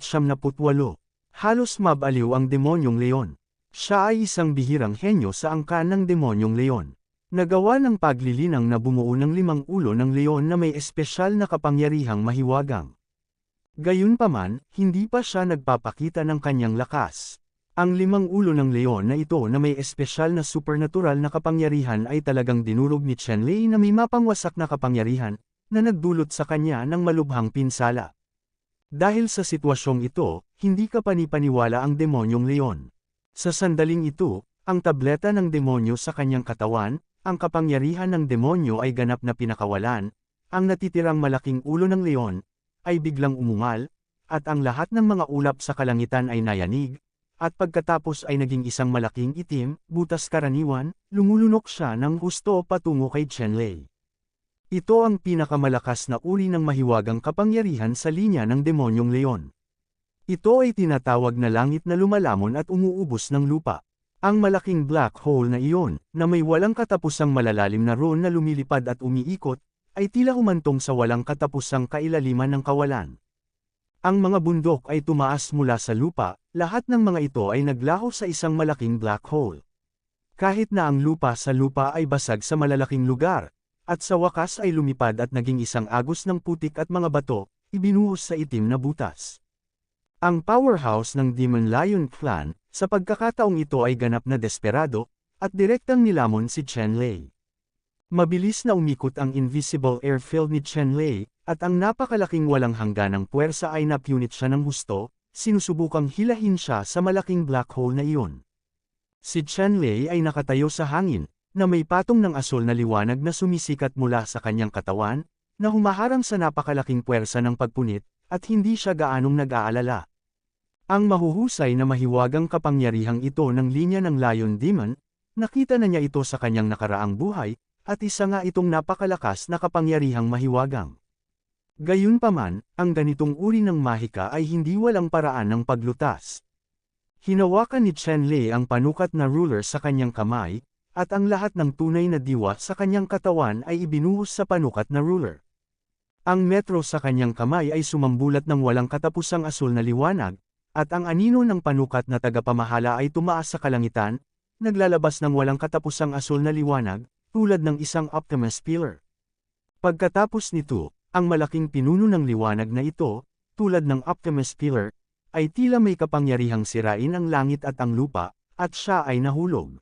Halos mabaliw ang demonyong leon. Siya ay isang bihirang henyo sa angkan ng demonyong leon. Nagawa ng paglilinang na bumuo ng 5 ulo ng leon na may espesyal na kapangyarihang mahiwagang. Gayunpaman, hindi pa siya nagpapakita ng kanyang lakas. Ang 5 ulo ng leon na ito na may espesyal na supernatural na kapangyarihan ay talagang dinurog ni Chen-Lei na may mapangwasak na kapangyarihan, na nagdulot sa kanya ng malubhang pinsala. Dahil sa sitwasyong ito, hindi ka panipaniwala ang demonyong leon. Sa sandaling ito, ang tableta ng demonyo sa kanyang katawan, ang kapangyarihan ng demonyo ay ganap na pinakawalan, ang natitirang malaking ulo ng leon, ay biglang umungal, at ang lahat ng mga ulap sa kalangitan ay nayanig, at pagkatapos ay naging isang malaking itim, butas karaniwan, lumulunok siya ng husto patungo kay Chen-Lei. Ito ang pinakamalakas na uri ng mahiwagang kapangyarihan sa linya ng demonyong leon. Ito ay tinatawag na langit na lumalamon at umuubos ng lupa. Ang malaking black hole na iyon, na may walang katapusang malalalim na ron na lumilipad at umiikot, ay tila humantong sa walang katapusang kailaliman ng kawalan. Ang mga bundok ay tumaas mula sa lupa, lahat ng mga ito ay naglaho sa isang malaking black hole. Kahit na ang lupa sa lupa ay basag sa malalaking lugar, at sa wakas ay lumipad at naging isang agos ng putik at mga bato, ibinuhos sa itim na butas. Ang powerhouse ng Demon Lion Clan, sa pagkakataong ito ay ganap na desperado, at direktang nilamon si Chen-Lei. Mabilis na umikot ang invisible airfield ni Chen-Lei, at ang napakalaking walang hangganang puwersa ay napunit siya ng husto, sinusubukang hilahin siya sa malaking black hole na iyon. Si Chen-Lei ay nakatayo sa hangin, na may patong ng asol na liwanag na sumisikat mula sa kanyang katawan, na humaharang sa napakalaking puwersa ng pagpunit, at hindi siya gaanong nag-aalala. Ang mahuhusay na mahiwagang kapangyarihang ito ng linya ng Lion Demon, nakita na niya ito sa kanyang nakaraang buhay, at isa nga itong napakalakas na kapangyarihang mahiwagang. Gayunpaman, ang ganitong uri ng mahika ay hindi walang paraan ng paglutas. Hinawakan ni Chen-Lei ang panukat na ruler sa kanyang kamay, at ang lahat ng tunay na diwa sa kanyang katawan ay ibinuhos sa panukat na ruler. Ang metro sa kanyang kamay ay sumambulat ng walang katapusang asol na liwanag, at ang anino ng panukat na tagapamahala ay tumaas sa kalangitan, naglalabas ng walang katapusang asol na liwanag, tulad ng isang Optimus pillar. Pagkatapos nito, ang malaking pinuno ng liwanag na ito, tulad ng Optimus pillar, ay tila may kapangyarihang sirain ang langit at ang lupa, at siya ay nahulog.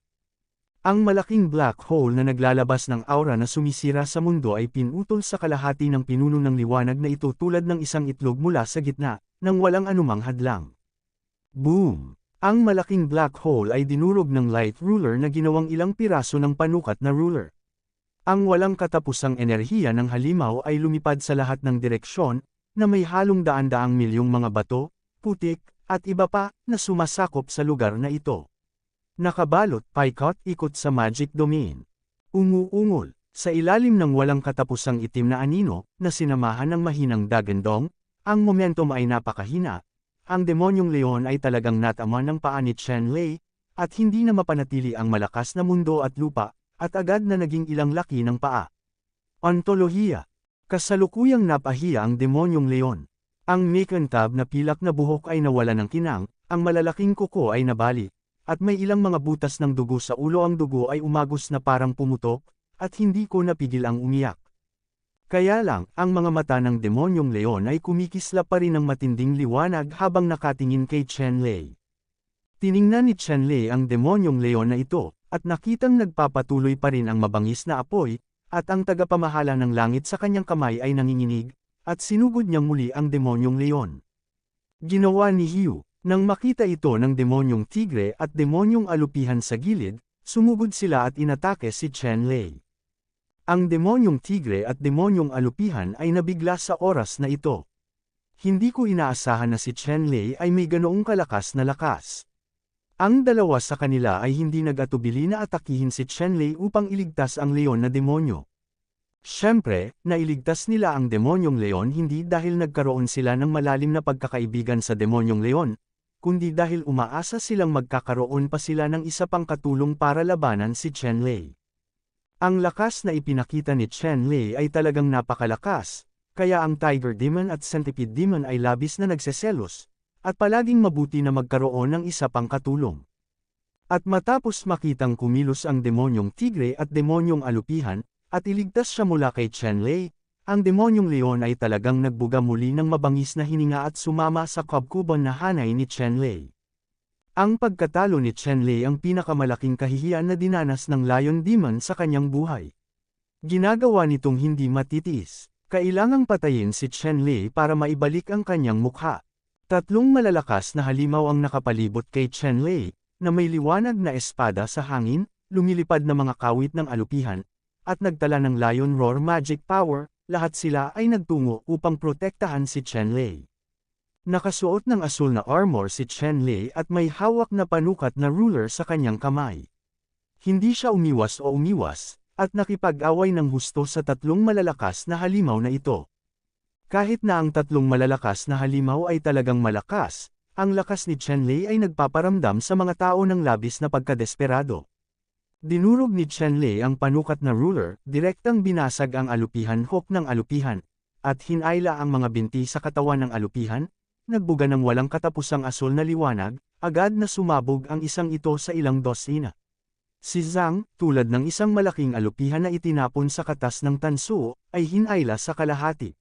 Ang malaking black hole na naglalabas ng aura na sumisira sa mundo ay pinutol sa kalahati ng pinuno ng liwanag na ito tulad ng isang itlog mula sa gitna, nang walang anumang hadlang. Boom! Ang malaking black hole ay dinurog ng light ruler na ginawang ilang piraso ng panukat na ruler. Ang walang katapusang enerhiya ng halimaw ay lumipad sa lahat ng direksyon, na may halong daan-daang milyong mga bato, putik, at iba pa, na sumasakop sa lugar na ito. Nakabalot, paikot-ikot sa magic domain. Umuungol, sa ilalim ng walang katapusang itim na anino, na sinamahan ng mahinang dagandong, ang momentum ay napakahina. Ang demonyong leon ay talagang natama ng paa ni Chen-Lei, at hindi na mapanatili ang malakas na mundo at lupa, at agad na naging ilang laki ng paa. Ontolohiya. Kasalukuyang napahiya ang demonyong leon. Ang makantab na pilak na buhok ay nawala ng kinang, ang malalaking kuko ay nabali, at may ilang mga butas ng dugo sa ulo. Ang dugo ay umagos na parang pumutok, at hindi ko napigil ang umiyak. Kaya lang, ang mga mata ng demonyong leon ay kumikisla pa rin ng matinding liwanag habang nakatingin kay Chenlei. Tiningnan ni Chenlei ang demonyong leon na ito, at nakitang nagpapatuloy pa rin ang mabangis na apoy, at ang tagapamahala ng langit sa kanyang kamay ay nanginginig, at sinugod niyang muli ang demonyong leon. Ginawa ni Hugh, nang makita ito ng demonyong tigre at demonyong alupihan sa gilid, sumugod sila at inatake si Chenlei. Ang demonyong tigre at demonyong alupihan ay nabigla sa oras na ito. Hindi ko inaasahan na si Chenlei ay may ganoong kalakas na lakas. Ang dalawa sa kanila ay hindi nag-atubili na atakihin si Chenlei upang iligtas ang leon na demonyo. Siyempre, nailigtas nila ang demonyong leon hindi dahil nagkaroon sila ng malalim na pagkakaibigan sa demonyong leon, kundi dahil umaasa silang magkakaroon pa sila ng isa pang katulong para labanan si Chenlei. Ang lakas na ipinakita ni Chenlei ay talagang napakalakas, kaya ang Tiger Demon at Centipede Demon ay labis na nagseselos, at palaging mabuti na magkaroon ng isa pang katulong. At matapos makitang kumilos ang demonyong tigre at demonyong alupihan, at iligtas siya mula kay Chenlei, ang demonyong leon ay talagang nagbuga muli ng mabangis na hininga at sumama sa kabkuban na hanay ni Chenlei. Ang pagkatalo ni Chenlei ang pinakamalaking kahihiyan na dinanas ng Lion Demon sa kanyang buhay. Ginagawa nitong hindi matitiis. Kailangang patayin si Chenlei para maibalik ang kanyang mukha. Tatlong malalakas na halimaw ang nakapalibot kay Chenlei, na may liwanag na espada sa hangin, lumilipad na mga kawit ng alupihan, at nagtala ng Lion Roar magic power. Lahat sila ay nagtungo upang protektahan si Chenlei. Nakasuot ng asul na armor si Chenlei at may hawak na panukat na ruler sa kanyang kamay. Hindi siya umiwas, at nakipag-away ng husto sa tatlong malalakas na halimaw na ito. Kahit na ang tatlong malalakas na halimaw ay talagang malakas, ang lakas ni Chenlei ay nagpaparamdam sa mga tao ng labis na pagkadesperado. Dinurog ni Chenlei ang panukat na ruler, direktang binasag ang alupihan hook ng alupihan, at hinayla ang mga binti sa katawan ng alupihan, nagbuga ng walang katapusang asul na liwanag, agad na sumabog ang isang ito sa ilang dosina. Si Zhang, tulad ng isang malaking alupihan na itinapon sa katas ng tanso, ay hinayla sa kalahati.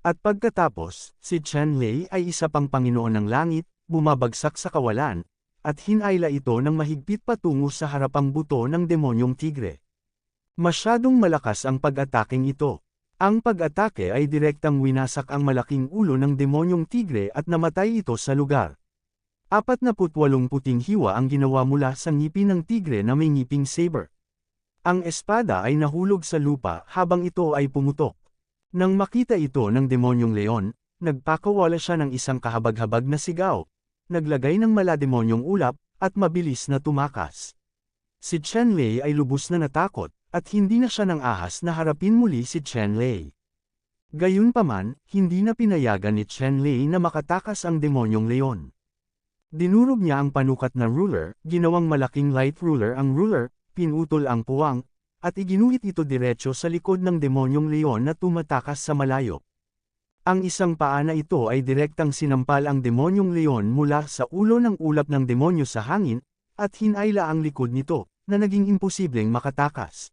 At pagkatapos, si Chenlei ay isa pang Panginoon ng Langit, bumabagsak sa kawalan, at hinayla ito ng mahigpit patungo sa harapang buto ng demonyong tigre. Masyadong malakas ang pag-ataking ito. Ang pag-atake ay direktang winasak ang malaking ulo ng demonyong tigre at namatay ito sa lugar. 48 puting hiwa ang ginawa mula sa ngipin ng tigre na may ngiping saber. Ang espada ay nahulog sa lupa habang ito ay pumutok. Nang makita ito ng demonyong leon, nagpakawala siya ng isang kahabag-habag na sigaw, naglagay ng malademonyong ulap, at mabilis na tumakas. Si Chenlei ay lubos na natakot, at hindi na siya nang ahas na harapin muli si Chenlei. Gayunpaman, hindi na pinayagan ni Chenlei na makatakas ang demonyong leon. Dinurog niya ang panukat na ruler, ginawang malaking light ruler ang ruler, pinutol ang puwang, at iginuhit ito diretso sa likod ng demonyong leon na tumatakas sa malayo. Ang isang paa na ito ay direktang sinampal ang demonyong leon mula sa ulo ng ulap ng demonyo sa hangin, at hinayla ang likod nito, na naging imposibleng makatakas.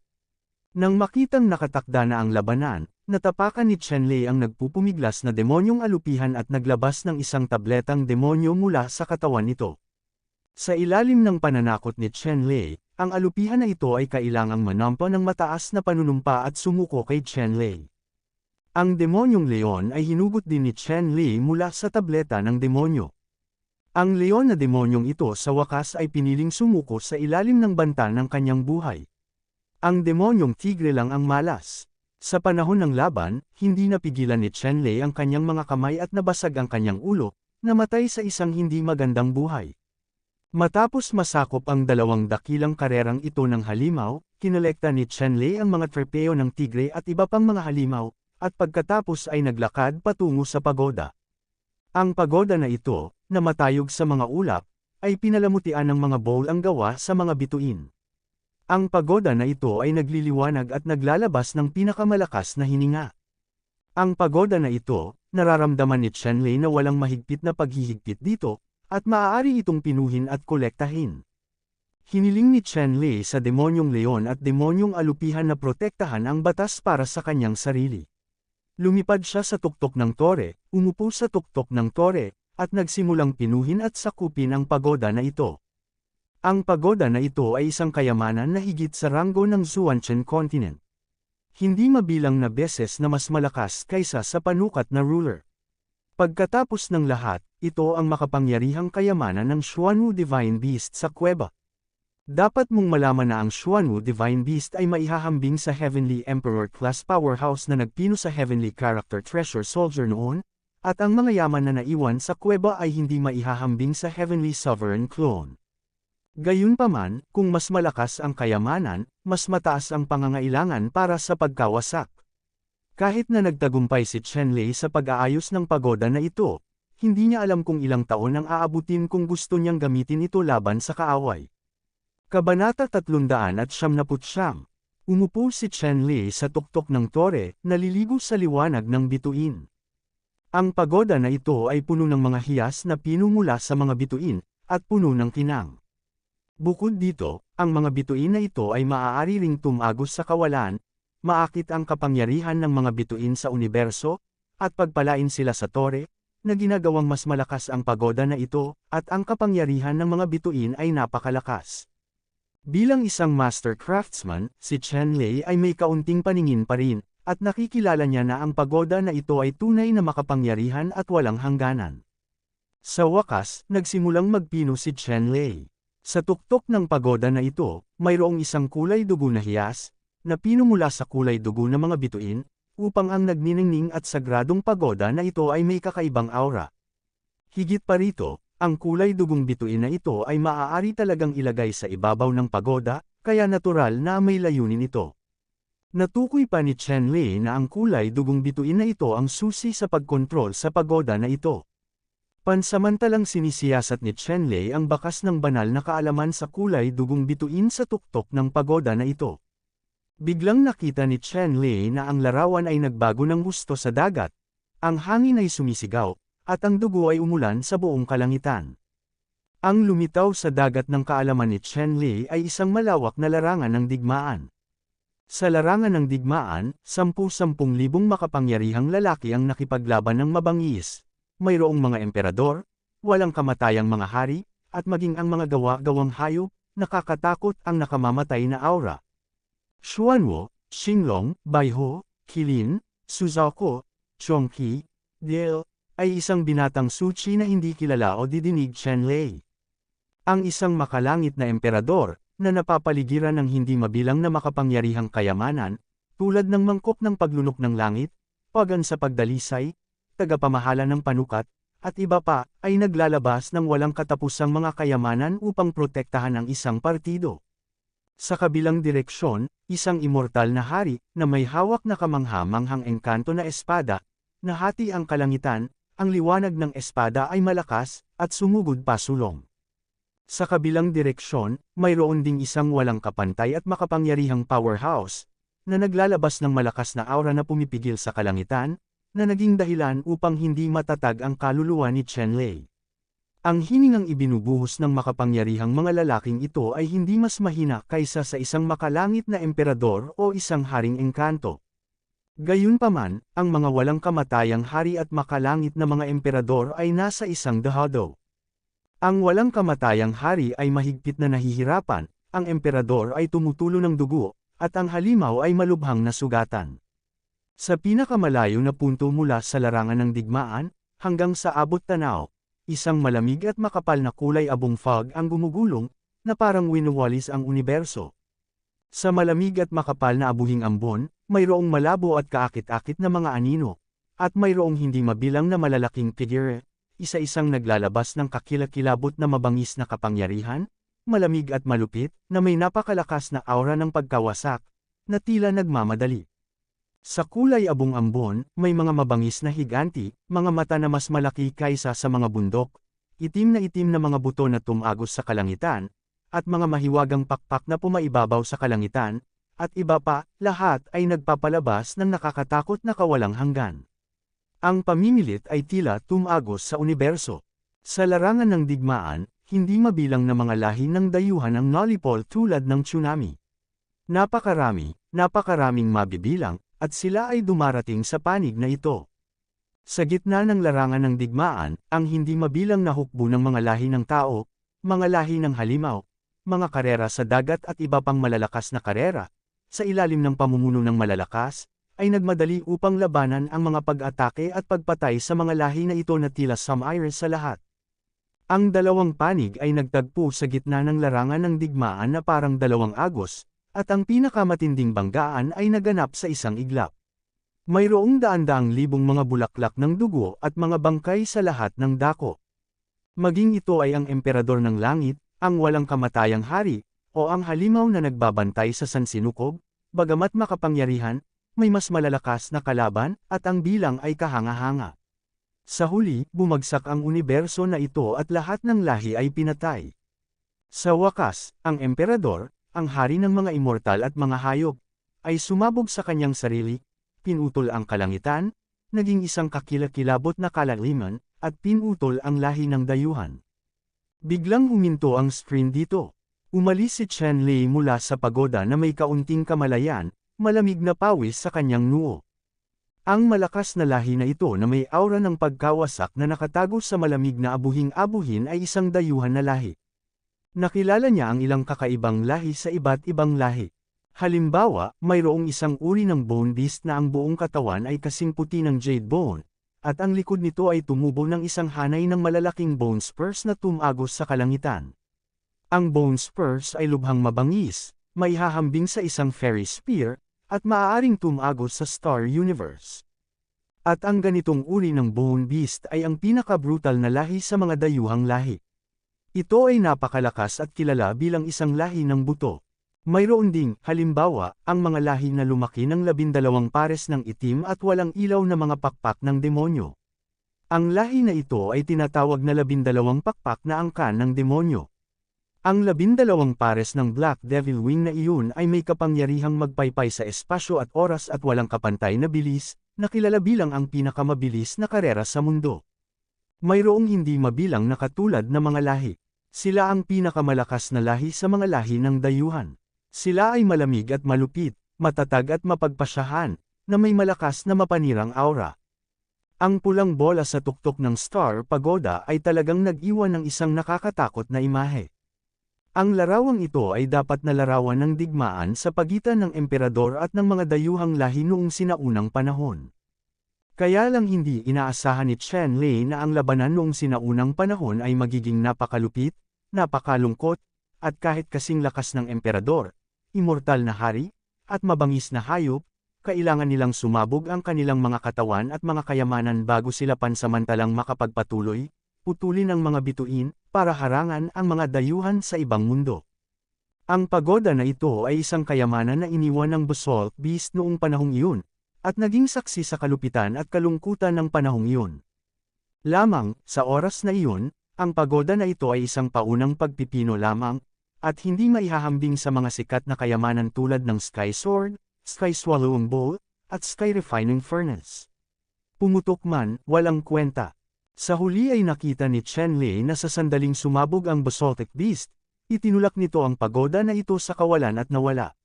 Nang makitang nakatakda na ang labanan, natapakan ni Chenlei ang nagpupumiglas na demonyong alupihan at naglabas ng isang tabletang demonyo mula sa katawan nito. Sa ilalim ng pananakot ni Chenlei, ang alupihan na ito ay kailangang manampa ng mataas na panunumpa at sumuko kay Chenlei. Ang demonyong leon ay hinugot din ni Chenlei mula sa tableta ng demonyo. Ang leon na demonyong ito sa wakas ay piniling sumuko sa ilalim ng banta ng kanyang buhay. Ang demonyong tigre lang ang malas. Sa panahon ng laban, hindi napigilan ni Chenlei ang kanyang mga kamay at nabasag ang kanyang ulo, namatay sa isang hindi magandang buhay. Matapos masakop ang dalawang dakilang karerang ito ng halimaw, kinolekta ni Chenlei ang mga trepeo ng tigre at iba pang mga halimaw, at pagkatapos ay naglakad patungo sa pagoda. Ang pagoda na ito, na matayog sa mga ulap, ay pinalamutian ng mga bowl ang gawa sa mga bituin. Ang pagoda na ito ay nagliliwanag at naglalabas ng pinakamalakas na hininga. Ang pagoda na ito, nararamdaman ni Chenlei na walang mahigpit na paghihigpit dito, at maaari itong pinuhin at kolektahin. Hiniling ni Chenlei sa demonyong leon at demonyong alupihan na protektahan ang batas para sa kanyang sarili. Lumipad siya sa tuktok ng tore, umupo sa tuktok ng tore, at nagsimulang pinuhin at sakupin ang pagoda na ito. Ang pagoda na ito ay isang kayamanan na higit sa ranggo ng Xuanchen Continent. Hindi mabilang na beses na mas malakas kaysa sa panukat na ruler. Pagkatapos ng lahat, ito ang makapangyarihang kayamanan ng Xuanwu Divine Beast sa kuweba. Dapat mong malaman na ang Xuanwu Divine Beast ay maihahambing sa Heavenly Emperor class powerhouse na nagpino sa Heavenly Character Treasure Soldier noon, at ang mga yaman na naiwan sa kuweba ay hindi maihahambing sa Heavenly Sovereign Clone. Gayunpaman, kung mas malakas ang kayamanan, mas mataas ang pangangailangan para sa pagkawasak. Kahit na nagtagumpay si Chenlei sa pag-aayos ng pagoda na ito, hindi niya alam kung ilang taon ang aabutin kung gusto niyang gamitin ito laban sa kaaway. Kabanata 379. Umupo si Chenlei sa tuktok ng tore, naliligo sa liwanag ng bituin. Ang pagoda na ito ay puno ng mga hiyas na pinumula sa mga bituin, at puno ng kinang. Bukod dito, ang mga bituin na ito ay maaari ring tumagos sa kawalan, maakit ang kapangyarihan ng mga bituin sa universo, at pagpalain sila sa tore, na ginagawang mas malakas ang pagoda na ito, at ang kapangyarihan ng mga bituin ay napakalakas. Bilang isang master craftsman, si Chenlei ay may kaunting paningin pa rin, at nakikilala niya na ang pagoda na ito ay tunay na makapangyarihan at walang hangganan. Sa wakas, nagsimulang magpino si Chenlei. Sa tuktok ng pagoda na ito, mayroong isang kulay dugo na hiyas, na pinumula sa kulay dugo ng mga bituin, upang ang nagniningning at sagradong pagoda na ito ay may kakaibang aura. Higit pa rito, ang kulay dugong bituin na ito ay maaari talagang ilagay sa ibabaw ng pagoda, kaya natural na may layunin ito. Natukoy pa ni Chenlei na ang kulay dugong bituin na ito ang susi sa pagkontrol sa pagoda na ito. Pansamantalang sinisiyasat ni Chenlei ang bakas ng banal na kaalaman sa kulay dugong bituin sa tuktok ng pagoda na ito. Biglang nakita ni Chenlei na ang larawan ay nagbago ng gusto sa dagat, ang hangin ay sumisigaw, at ang dugo ay umulan sa buong kalangitan. Ang lumitaw sa dagat ng kaalaman ni Chenlei ay isang malawak na larangan ng digmaan. Sa larangan ng digmaan, 10,000 makapangyarihang lalaki ang nakipaglaban ng mabangis. Mayroong mga emperador, walang kamatayang mga hari, at maging ang mga gawa-gawang hayop, nakakatakot ang nakamamatay na aura. Xuanwu, Xinglong, Baiho, Qilin, Suzaku, Chongqi, Diel, ay isang binatang suci na hindi kilala o didinig Chenlei. Ang isang makalangit na emperador, na napapaligiran ng hindi mabilang na makapangyarihang kayamanan, tulad ng mangkok ng paglunok ng langit, pagan sa pagdalisay, tagapamahala ng panukat, at iba pa, ay naglalabas ng walang katapusang mga kayamanan upang protektahan ang isang partido. Sa kabilang direksyon, isang immortal na hari, na may hawak na kamangha-manghang engkanto na espada, na hati ang kalangitan, ang liwanag ng espada ay malakas, at sumugod pasulong. Sa kabilang direksyon, mayroon ding isang walang kapantay at makapangyarihang powerhouse, na naglalabas ng malakas na aura na pumipigil sa kalangitan, na naging dahilan upang hindi matatag ang kaluluwa ni Chenlei. Ang hiningang ibinubuhos ng makapangyarihang mga lalaking ito ay hindi mas mahina kaysa sa isang makalangit na emperador o isang haring engkanto. Gayunpaman, ang mga walang kamatayang hari at makalangit na mga emperador ay nasa isang dahado. Ang walang kamatayang hari ay mahigpit na nahihirapan, ang emperador ay tumutulo ng dugo, at ang halimaw ay malubhang na sugatan. Sa pinakamalayo na punto mula sa larangan ng digmaan, hanggang sa abot tanaw, isang malamig at makapal na kulay abong fog ang gumugulong, na parang winuwalis ang universo. Sa malamig at makapal na abuhing ambon, mayroong malabo at kaakit-akit na mga anino, at mayroong hindi mabilang na malalaking figure, isa-isang naglalabas ng kakilakilabot na mabangis na kapangyarihan, malamig at malupit, na may napakalakas na aura ng pagkawasak, na tila nagmamadali. Sa kulay abong ambon, may mga mabangis na higanti, mga mata na mas malaki kaysa sa mga bundok, itim na mga buto na tumagos sa kalangitan, at mga mahiwagang pakpak na pumaibabaw sa kalangitan, at iba pa, lahat ay nagpapalabas ng nakakatakot na kawalang hanggan. Ang pamimilit ay tila tumagos sa universo. Sa larangan ng digmaan, hindi mabilang na mga lahi ng dayuhan ang nalipol tulad ng tsunami. Napakaraming mabibilang, at sila ay dumarating sa panig na ito. Sa gitna ng larangan ng digmaan, ang hindi mabilang na hukbo ng mga lahi ng tao, mga lahi ng halimaw, mga karera sa dagat at iba pang malalakas na karera, sa ilalim ng pamumuno ng malalakas, ay nagmadali upang labanan ang mga pag-atake at pagpatay sa mga lahi na ito na tila sumire sa lahat. Ang dalawang panig ay nagtagpo sa gitna ng larangan ng digmaan na parang dalawang agos, at ang pinakamatinding banggaan ay naganap sa isang iglap. Mayroong daan-daang libong mga bulaklak ng dugo at mga bangkay sa lahat ng dako. Maging ito ay ang emperador ng langit, ang walang kamatayang hari, o ang halimaw na nagbabantay sa sansinukob, bagamat makapangyarihan, may mas malalakas na kalaban, at ang bilang ay kahanga-hanga. Sa huli, bumagsak ang universo na ito at lahat ng lahi ay pinatay. Sa wakas, ang emperador, ang hari ng mga immortal at mga hayop, ay sumabog sa kanyang sarili, pinutol ang kalangitan, naging isang kakilakilabot na kalaliman, at pinutol ang lahi ng dayuhan. Biglang huminto ang screen dito. Umalis si Chen Lei mula sa pagoda na may kaunting kamalayan, malamig na pawis sa kanyang noo. Ang malakas na lahi na ito na may aura ng pagkawasak na nakatago sa malamig na abuhing-abuhin ay isang dayuhan na lahi. Nakilala niya ang ilang kakaibang lahi sa iba't ibang lahi. Halimbawa, mayroong isang uri ng bone beast na ang buong katawan ay kasing puti ng jade bone, at ang likod nito ay tumubo ng isang hanay ng malalaking bone spurs na tumagos sa kalangitan. Ang bone spurs ay lubhang mabangis, may hahambing sa isang fairy spear, at maaaring tumagos sa Star Universe. At ang ganitong uri ng bone beast ay ang pinaka-brutal na lahi sa mga dayuhang lahi. Ito ay napakalakas at kilala bilang isang lahi ng buto. Mayroon ding, halimbawa, ang mga lahi na lumaki ng 12 pares ng itim at walang ilaw na mga pakpak ng demonyo. Ang lahi na ito ay tinatawag na 12 pakpak na angkan ng demonyo. Ang 12 pares ng Black Devil Wing na iyon ay may kapangyarihang magpaypay sa espasyo at oras at walang kapantay na bilis, na kilala bilang ang pinakamabilis na karera sa mundo. Mayroong hindi mabilang na katulad na mga lahi. Sila ang pinakamalakas na lahi sa mga lahi ng dayuhan. Sila ay malamig at malupit, matatag at mapagpasyahan, na may malakas na mapanirang aura. Ang pulang bola sa tuktok ng Star Pagoda ay talagang nag-iwan ng isang nakakatakot na imahe. Ang larawang ito ay dapat na larawan ng digmaan sa pagitan ng emperador at ng mga dayuhang lahi noong sinaunang panahon. Kaya lang hindi inaasahan ni Chen Lei na ang labanan noong sinaunang panahon ay magiging napakalupit, napakalungkot, at kahit kasing lakas ng emperador, immortal na hari, at mabangis na hayop, kailangan nilang sumabog ang kanilang mga katawan at mga kayamanan bago sila pansamantalang makapagpatuloy, putulin ang mga bituin, para harangan ang mga dayuhan sa ibang mundo. Ang pagoda na ito ay isang kayamanan na iniwan ng Basalt Beast noong panahong iyon, at naging saksi sa kalupitan at kalungkutan ng panahong iyon. Lamang, sa oras na iyon, ang pagoda na ito ay isang paunang pagpipino lamang, at hindi maihahambing sa mga sikat na kayamanan tulad ng Sky Sword, Sky Swallowing Bowl, at Sky Refining Furnace. Pumutok man, walang kwenta. Sa huli ay nakita ni Chen Lei na sa sandaling sumabog ang Basaltic Beast, itinulak nito ang pagoda na ito sa kawalan at nawala.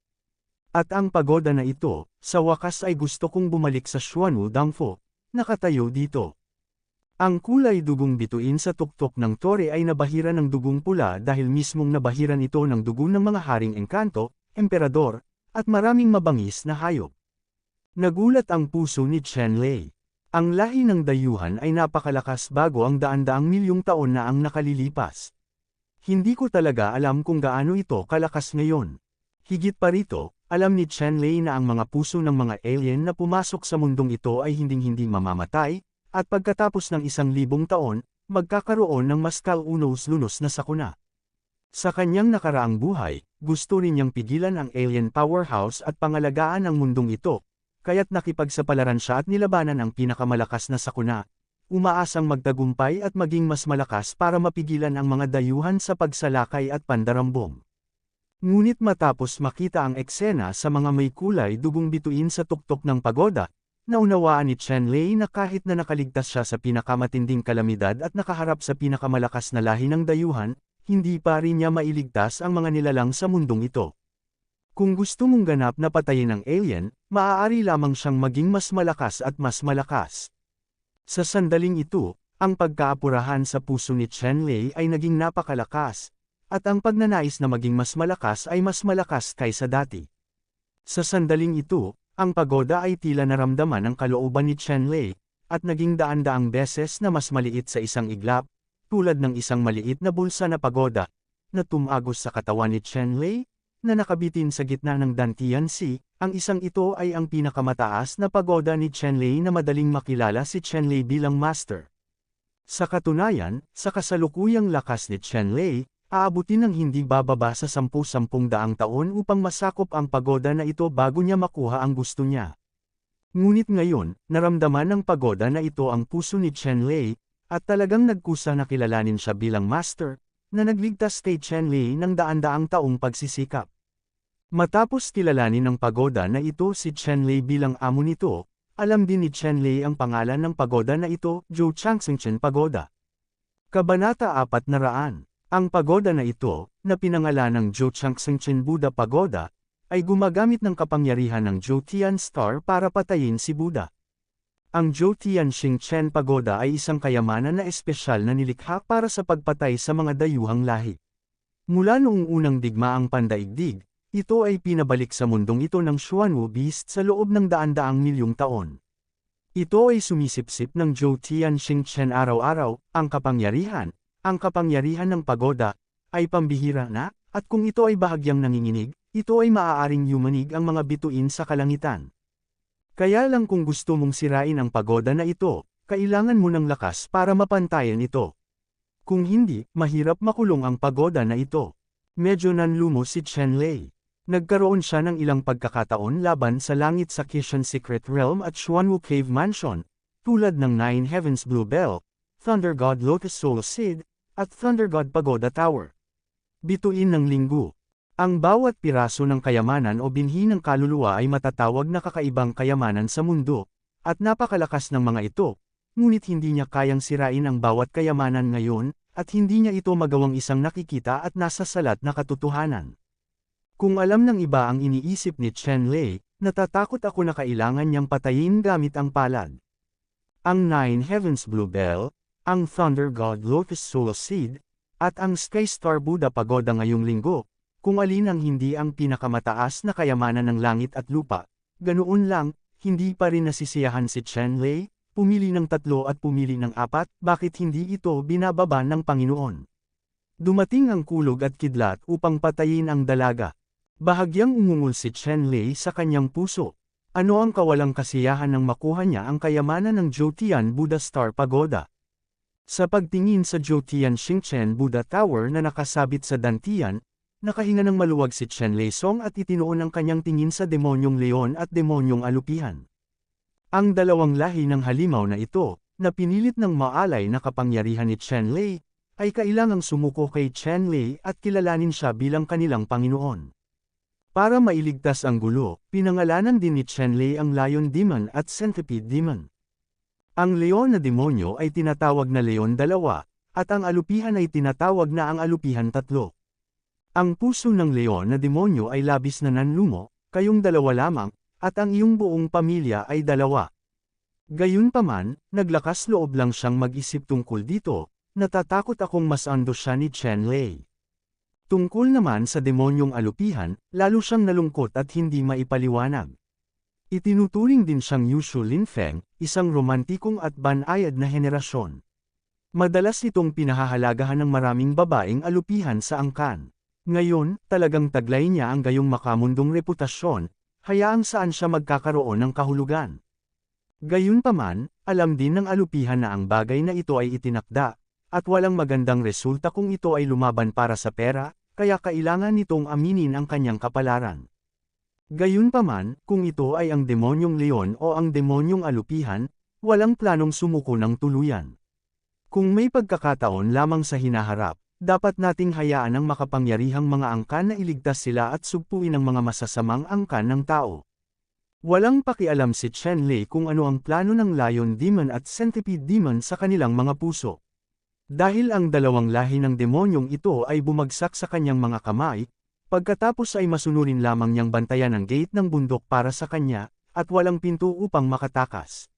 At ang pagoda na ito, sa wakas ay gusto kong bumalik sa Xuanwu Dangfo, nakatayo dito. Ang kulay dugong bituin sa tuktok ng tore ay nabahira ng dugong pula dahil mismong nabahiran ito ng dugo ng mga haring engkanto, emperador, at maraming mabangis na hayop. Nagulat ang puso ni Chen Lei. Ang lahi ng dayuhan ay napakalakas bago ang daan-daang milyong taon na ang nakalilipas. Hindi ko talaga alam kung gaano ito kalakas ngayon. Higit pa rito, alam ni Chen Lei na ang mga puso ng mga alien na pumasok sa mundong ito ay hinding-hindi mamamatay, at pagkatapos ng 1,000 taon, magkakaroon ng mas kalunos-lunos na sakuna. Sa kanyang nakaraang buhay, gusto rin niyang pigilan ang alien powerhouse at pangalagaan ang mundong ito, kaya't nakipagsapalaran siya at nilabanan ang pinakamalakas na sakuna, umaasang magtagumpay at maging mas malakas para mapigilan ang mga dayuhan sa pagsalakay at pandarambong. Ngunit matapos makita ang eksena sa mga may kulay dugong bituin sa tuktok ng pagoda, naunawaan ni Chenlei na kahit na nakaligtas siya sa pinakamatinding kalamidad at nakaharap sa pinakamalakas na lahi ng dayuhan, hindi pa rin niya mailigtas ang mga nilalang sa mundong ito. Kung gusto mong ganap na patayin ang alien, maaari lamang siyang maging mas malakas at mas malakas. Sa sandaling ito, ang pagkaapurahan sa puso ni Chenlei ay naging napakalakas, at ang pagnanais na maging mas malakas ay mas malakas kaysa dati. Sa sandaling ito, ang pagoda ay tila naramdaman ang kalooban ni Chenlei, at naging daan-daang beses na mas maliit sa isang iglap, tulad ng isang maliit na bulsa na pagoda, na tumagos sa katawan ni Chenlei, na nakabitin sa gitna ng Dantian Sea. Ang isang ito ay ang pinakamataas na pagoda ni Chenlei na madaling makilala si Chenlei bilang master. Sa katunayan, sa kasalukuyang lakas ni Chenlei, aabutin ng hindi bababa sa 10-10 daang taon upang masakop ang pagoda na ito bago niya makuha ang gusto niya. Ngunit ngayon, naramdaman ng pagoda na ito ang puso ni Chenlei, at talagang nagkusa na kilalanin siya bilang master, na nagligtas kay Chenlei ng daan-daang taong pagsisikap. Matapos kilalanin ng pagoda na ito si Chenlei bilang amo nito, alam din ni Chenlei ang pangalan ng pagoda na ito, Zhouchangsengchen Pagoda. Kabanata 400. Ang pagoda na ito, na pinangalan ng Zhouchangsengchen Buddha Pagoda, ay gumagamit ng kapangyarihan ng Zhoutian Star para patayin si Buddha. Ang Zhoutian Shengchen Pagoda ay isang kayamanan na espesyal na nilikha para sa pagpatay sa mga dayuhang lahi. Mula noong unang digmaang pandaigdig, ito ay pinabalik sa mundong ito ng Xuanwu Beast sa loob ng daan-daang milyong taon. Ito ay sumisipsip ng Zhoutian Shengchen araw-araw. Ang kapangyarihan ng pagoda, ay pambihira na, at kung ito ay bahagyang nanginginig, ito ay maaaring yumanig ang mga bituin sa kalangitan. Kaya lang kung gusto mong sirain ang pagoda na ito, kailangan mo ng lakas para mapantayan ito. Kung hindi, mahirap makulong ang pagoda na ito. Medyo nanlumo si Chenlei. Nagkaroon siya ng ilang pagkakataon laban sa langit sa Kishan Secret Realm at Xuanwu Cave Mansion, tulad ng Nine Heavens Blue Bell, Thunder God Lotus Soul Seed, at Thunder God Pagoda Tower. Bituin ng linggo. Ang bawat piraso ng kayamanan o binhi ng kaluluwa ay matatawag na kakaibang kayamanan sa mundo, at napakalakas ng mga ito, ngunit hindi niya kayang sirain ang bawat kayamanan ngayon, at hindi niya ito magawang isang nakikita at nasa salat na katotohanan. Kung alam ng iba ang iniisip ni Chenlei, natatakot ako na kailangan niyang patayin gamit ang palad. Ang Nine Heavens Blue Bell, ang Thunder God Lotus Soul Seed, at ang Sky Star Buddha Pagoda ngayong linggo, kung alin ang hindi ang pinakamataas na kayamanan ng langit at lupa, ganoon lang, hindi pa rin nasisiyahan si Chenlei, pumili ng 3 at pumili ng 4, bakit hindi ito binababa ng Panginoon? Dumating ang kulog at kidlat upang patayin ang dalaga. Bahagyang umungol si Chenlei sa kanyang puso. Ano ang kawalang kasiyahan nang makuha niya ang kayamanan ng Zhoutian Buddha Star Pagoda? Sa pagtingin sa Zhoutian Shengchen Buddha Tower na nakasabit sa Dantian, nakahinga ng maluwag si Chenlei Song at itinuon ang kanyang tingin sa demonyong leon at demonyong alupihan. Ang dalawang lahi ng halimaw na ito, na pinilit ng maalay na kapangyarihan ni Chenlei, ay kailangang sumuko kay Chenlei at kilalanin siya bilang kanilang Panginoon. Para mailigtas ang gulo, pinangalanan din ni Chenlei ang Lion Demon at Centipede Demon. Ang leon na demonyo ay tinatawag na Leon 2, at ang alupihan ay tinatawag na ang Alupihan 3. Ang puso ng leon na demonyo ay labis na nanlumo, kayong 2 lamang, at ang iyong buong pamilya ay 2. Gayunpaman, naglakas loob lang siyang mag-isip tungkol dito, natatakot akong masando siya ni Chenlei. Tungkol naman sa demonyong alupihan, lalo siyang nalungkot at hindi maipaliwanag. Itinuturing din siyang Yushu Linfeng, isang romantikong at banayad na henerasyon. Madalas itong pinahahalagahan ng maraming babaeng alupihan sa angkan. Ngayon, talagang taglay niya ang gayong makamundong reputasyon, hayaang saan siya magkakaroon ng kahulugan. Gayunpaman, alam din ng alupihan na ang bagay na ito ay itinakda, at walang magandang resulta kung ito ay lumaban para sa pera, kaya kailangan nitong aminin ang kanyang kapalaran. Gayunpaman, kung ito ay ang demonyong leon o ang demonyong alupihan, walang planong sumuko ng tuluyan. Kung may pagkakataon lamang sa hinaharap, dapat nating hayaan ang makapangyarihang mga angkan na iligtas sila at sugpuin ang mga masasamang angkan ng tao. Walang pakialam si Chen Lei kung ano ang plano ng Lion Demon at Centipede Demon sa kanilang mga puso. Dahil ang dalawang lahi ng demonyong ito ay bumagsak sa kanyang mga kamay, pagkatapos ay masunurin lamang niyang bantayan ang gate ng bundok para sa kanya, at walang pinto upang makatakas.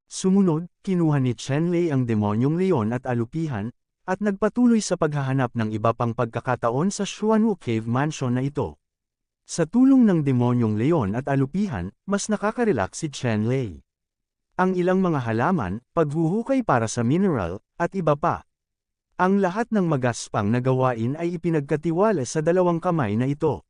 Sumunod, kinuha ni Chen Lei ang demonyong leon at alupihan, at nagpatuloy sa paghahanap ng iba pang pagkakataon sa Xuanwu Cave Mansion na ito. Sa tulong ng demonyong leon at alupihan, mas nakaka-relax si Chen Lei. Ang ilang mga halaman, paghuhukay para sa mineral, at iba pa. Ang lahat ng magaspang na gawain ay ipinagkatiwala sa dalawang kamay na ito.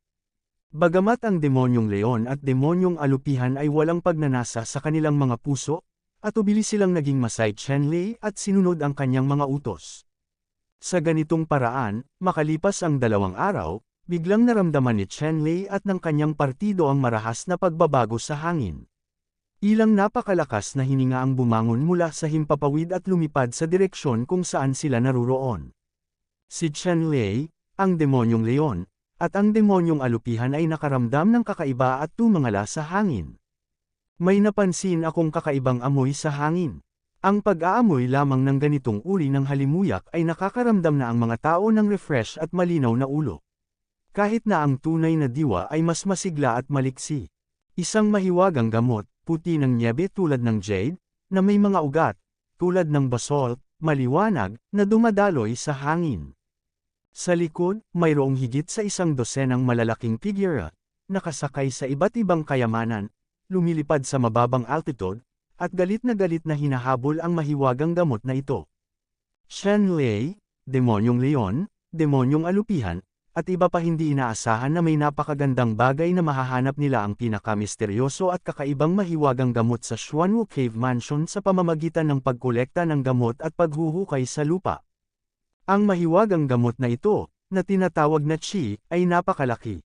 Bagamat ang demonyong leon at demonyong alupihan ay walang pagnanasa sa kanilang mga puso, at ubili silang naging masay Chen Lei at sinunod ang kanyang mga utos. Sa ganitong paraan, makalipas ang 2 araw, biglang naramdaman ni Chen Lei at ng kanyang partido ang marahas na pagbabago sa hangin. Ilang napakalakas na hininga ang bumangon mula sa himpapawid at lumipad sa direksyon kung saan sila naruroon. Si Chen Lei, ang demonyong leon, at ang demonyong alupihan ay nakaramdam ng kakaiba at tumangala sa hangin. May napansin akong kakaibang amoy sa hangin. Ang pag-aamoy lamang ng ganitong uri ng halimuyak ay nakakaramdam na ang mga tao ng refresh at malinaw na ulo. Kahit na ang tunay na diwa ay mas masigla at maliksi. Isang mahiwagang gamot, puti ng nyebe tulad ng jade, na may mga ugat, tulad ng basalt, maliwanag, na dumadaloy sa hangin. Sa likod, mayroong higit sa 100 malalaking figura, nakasakay sa iba't ibang kayamanan, lumilipad sa mababang altitude, at galit na hinahabol ang mahiwagang gamot na ito. Chen Lei, demonyong leon, demonyong alupihan, at iba pa hindi inaasahan na may napakagandang bagay na mahahanap nila ang pinakamisteryoso at kakaibang mahiwagang gamot sa Xuanwu Cave Mansion sa pamamagitan ng pagkolekta ng gamot at paghuhukay sa lupa. Ang mahiwagang gamot na ito, na tinatawag na Qi, ay napakalaki.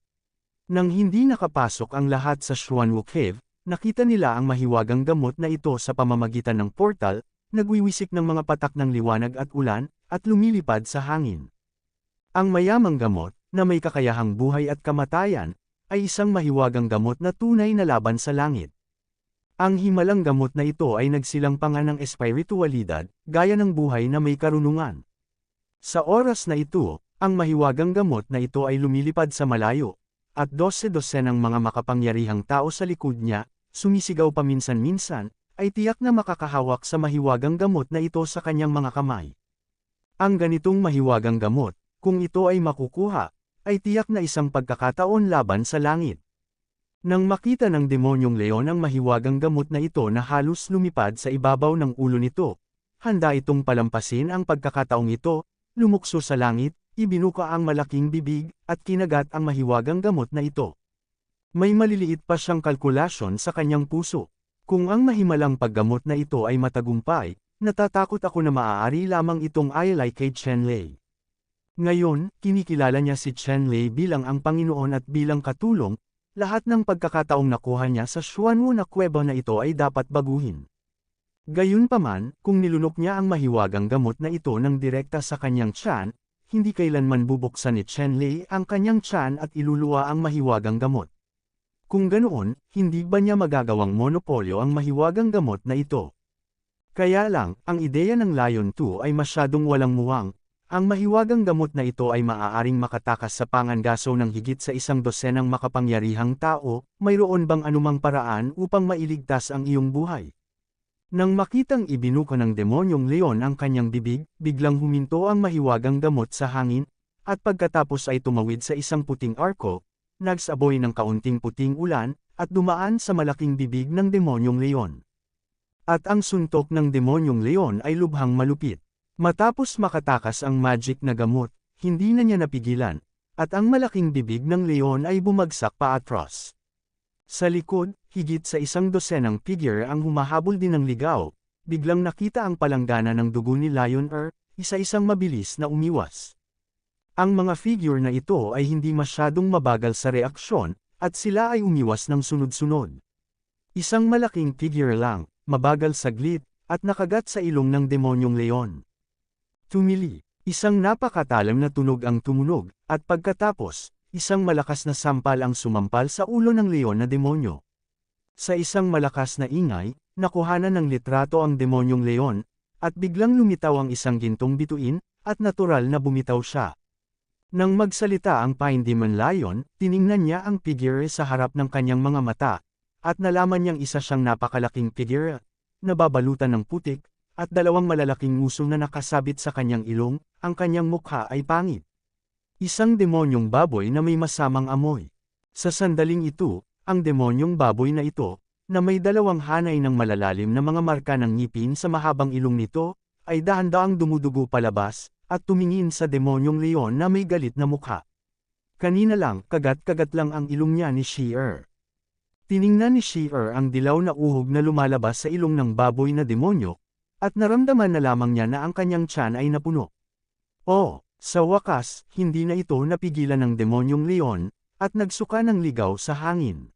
Nang hindi nakapasok ang lahat sa Xuanwu Cave, nakita nila ang mahiwagang gamot na ito sa pamamagitan ng portal, nagwiwisik ng mga patak ng liwanag at ulan, at lumilipad sa hangin. Ang mayamang gamot, na may kakayahang buhay at kamatayan, ay isang mahiwagang gamot na tunay na laban sa langit. Ang himalang gamot na ito ay nagsilang panga ng espiritualidad, gaya ng buhay na may karunungan. Sa oras na ito, ang mahiwagang gamot na ito ay lumilipad sa malayo, at 12 ng mga makapangyarihang tao sa likod niya, sumisigaw paminsan-minsan, ay tiyak na makakahawak sa mahiwagang gamot na ito sa kanyang mga kamay. Ang ganitong mahiwagang gamot, kung ito ay makukuha, ay tiyak na isang pagkakataon laban sa langit. Nang makita ng demonyong leon ang mahiwagang gamot na ito na halos lumipad sa ibabaw ng ulo nito, handa itong palampasin ang pagkakataong ito, lumukso sa langit, ibinuka ang malaking bibig, at kinagat ang mahiwagang gamot na ito. May maliliit pa siyang kalkulasyon sa kanyang puso. Kung ang mahimalang paggamot na ito ay matagumpay, natatakot ako na maaari lamang itong ayalay kay Chen Lei. Ngayon, kinikilala niya si Chen Lei bilang ang Panginoon at bilang katulong, lahat ng pagkakataong nakuha niya sa Xuanwu na kuweba na ito ay dapat baguhin. Gayunpaman, kung nilunok niya ang mahiwagang gamot na ito ng direkta sa kanyang tiyan, hindi kailanman bubuksan ni Chen Lei ang kanyang tiyan at iluluwa ang mahiwagang gamot. Kung ganoon, hindi ba niya magagawang monopolyo ang mahiwagang gamot na ito? Kaya lang, ang ideya ng Lion 2 ay masyadong walang muwang. Ang mahiwagang gamot na ito ay maaaring makatakas sa pangangaso ng higit sa 100 makapangyarihang tao, mayroon bang anumang paraan upang mailigtas ang iyong buhay? Nang makitang ibinuka ng demonyong leon ang kanyang bibig, biglang huminto ang mahiwagang gamot sa hangin, at pagkatapos ay tumawid sa isang puting arko, nagsaboy ng kaunting puting ulan, at dumaan sa malaking bibig ng demonyong leon. At ang suntok ng demonyong leon ay lubhang malupit. Matapos makatakas ang magic na gamot, hindi na niya napigilan, at ang malaking bibig ng leon ay bumagsak paatras. Sa likod, higit sa 100 figure ang humahabol din ng ligaw, biglang nakita ang palanggana ng dugo ni Lion isa-isang mabilis na umiwas. Ang mga figure na ito ay hindi masyadong mabagal sa reaksyon, at sila ay umiwas ng sunod-sunod. Isang malaking figure lang, mabagal saglit, at nakagat sa ilong ng demonyong leon. Tumili. Isang napakatalam na tunog ang tumunog, at pagkatapos, isang malakas na sampal ang sumampal sa ulo ng leon na demonyo. Sa isang malakas na ingay, nakuhanan ng litrato ang demonyong leon, at biglang lumitaw ang isang gintong bituin, at natural na bumitaw siya. Nang magsalita ang Pine Demon Lion, tiningnan niya ang figure sa harap ng kanyang mga mata, at nalaman niyang isa siyang napakalaking figure, nababalutan ng putik, at dalawang malalaking nguso na nakasabit sa kanyang ilong, ang kanyang mukha ay pangit. Isang demonyong baboy na may masamang amoy. Sa sandaling ito, ang demonyong baboy na ito, na may dalawang hanay ng malalalim na mga marka ng ngipin sa mahabang ilong nito, ay dahan-daang dumudugo palabas, at tumingin sa demonyong leon na may galit na mukha. Kanina lang, kagat-kagat lang ang ilong niya ni Sheer. Tiningnan ni Sheer ang dilaw na uhog na lumalabas sa ilong ng baboy na demonyo, at naramdaman na lamang niya na ang kanyang tiyan ay napuno. Oh, sa wakas, hindi na ito napigilan ng demonyong leon, at nagsuka ng ligaw sa hangin.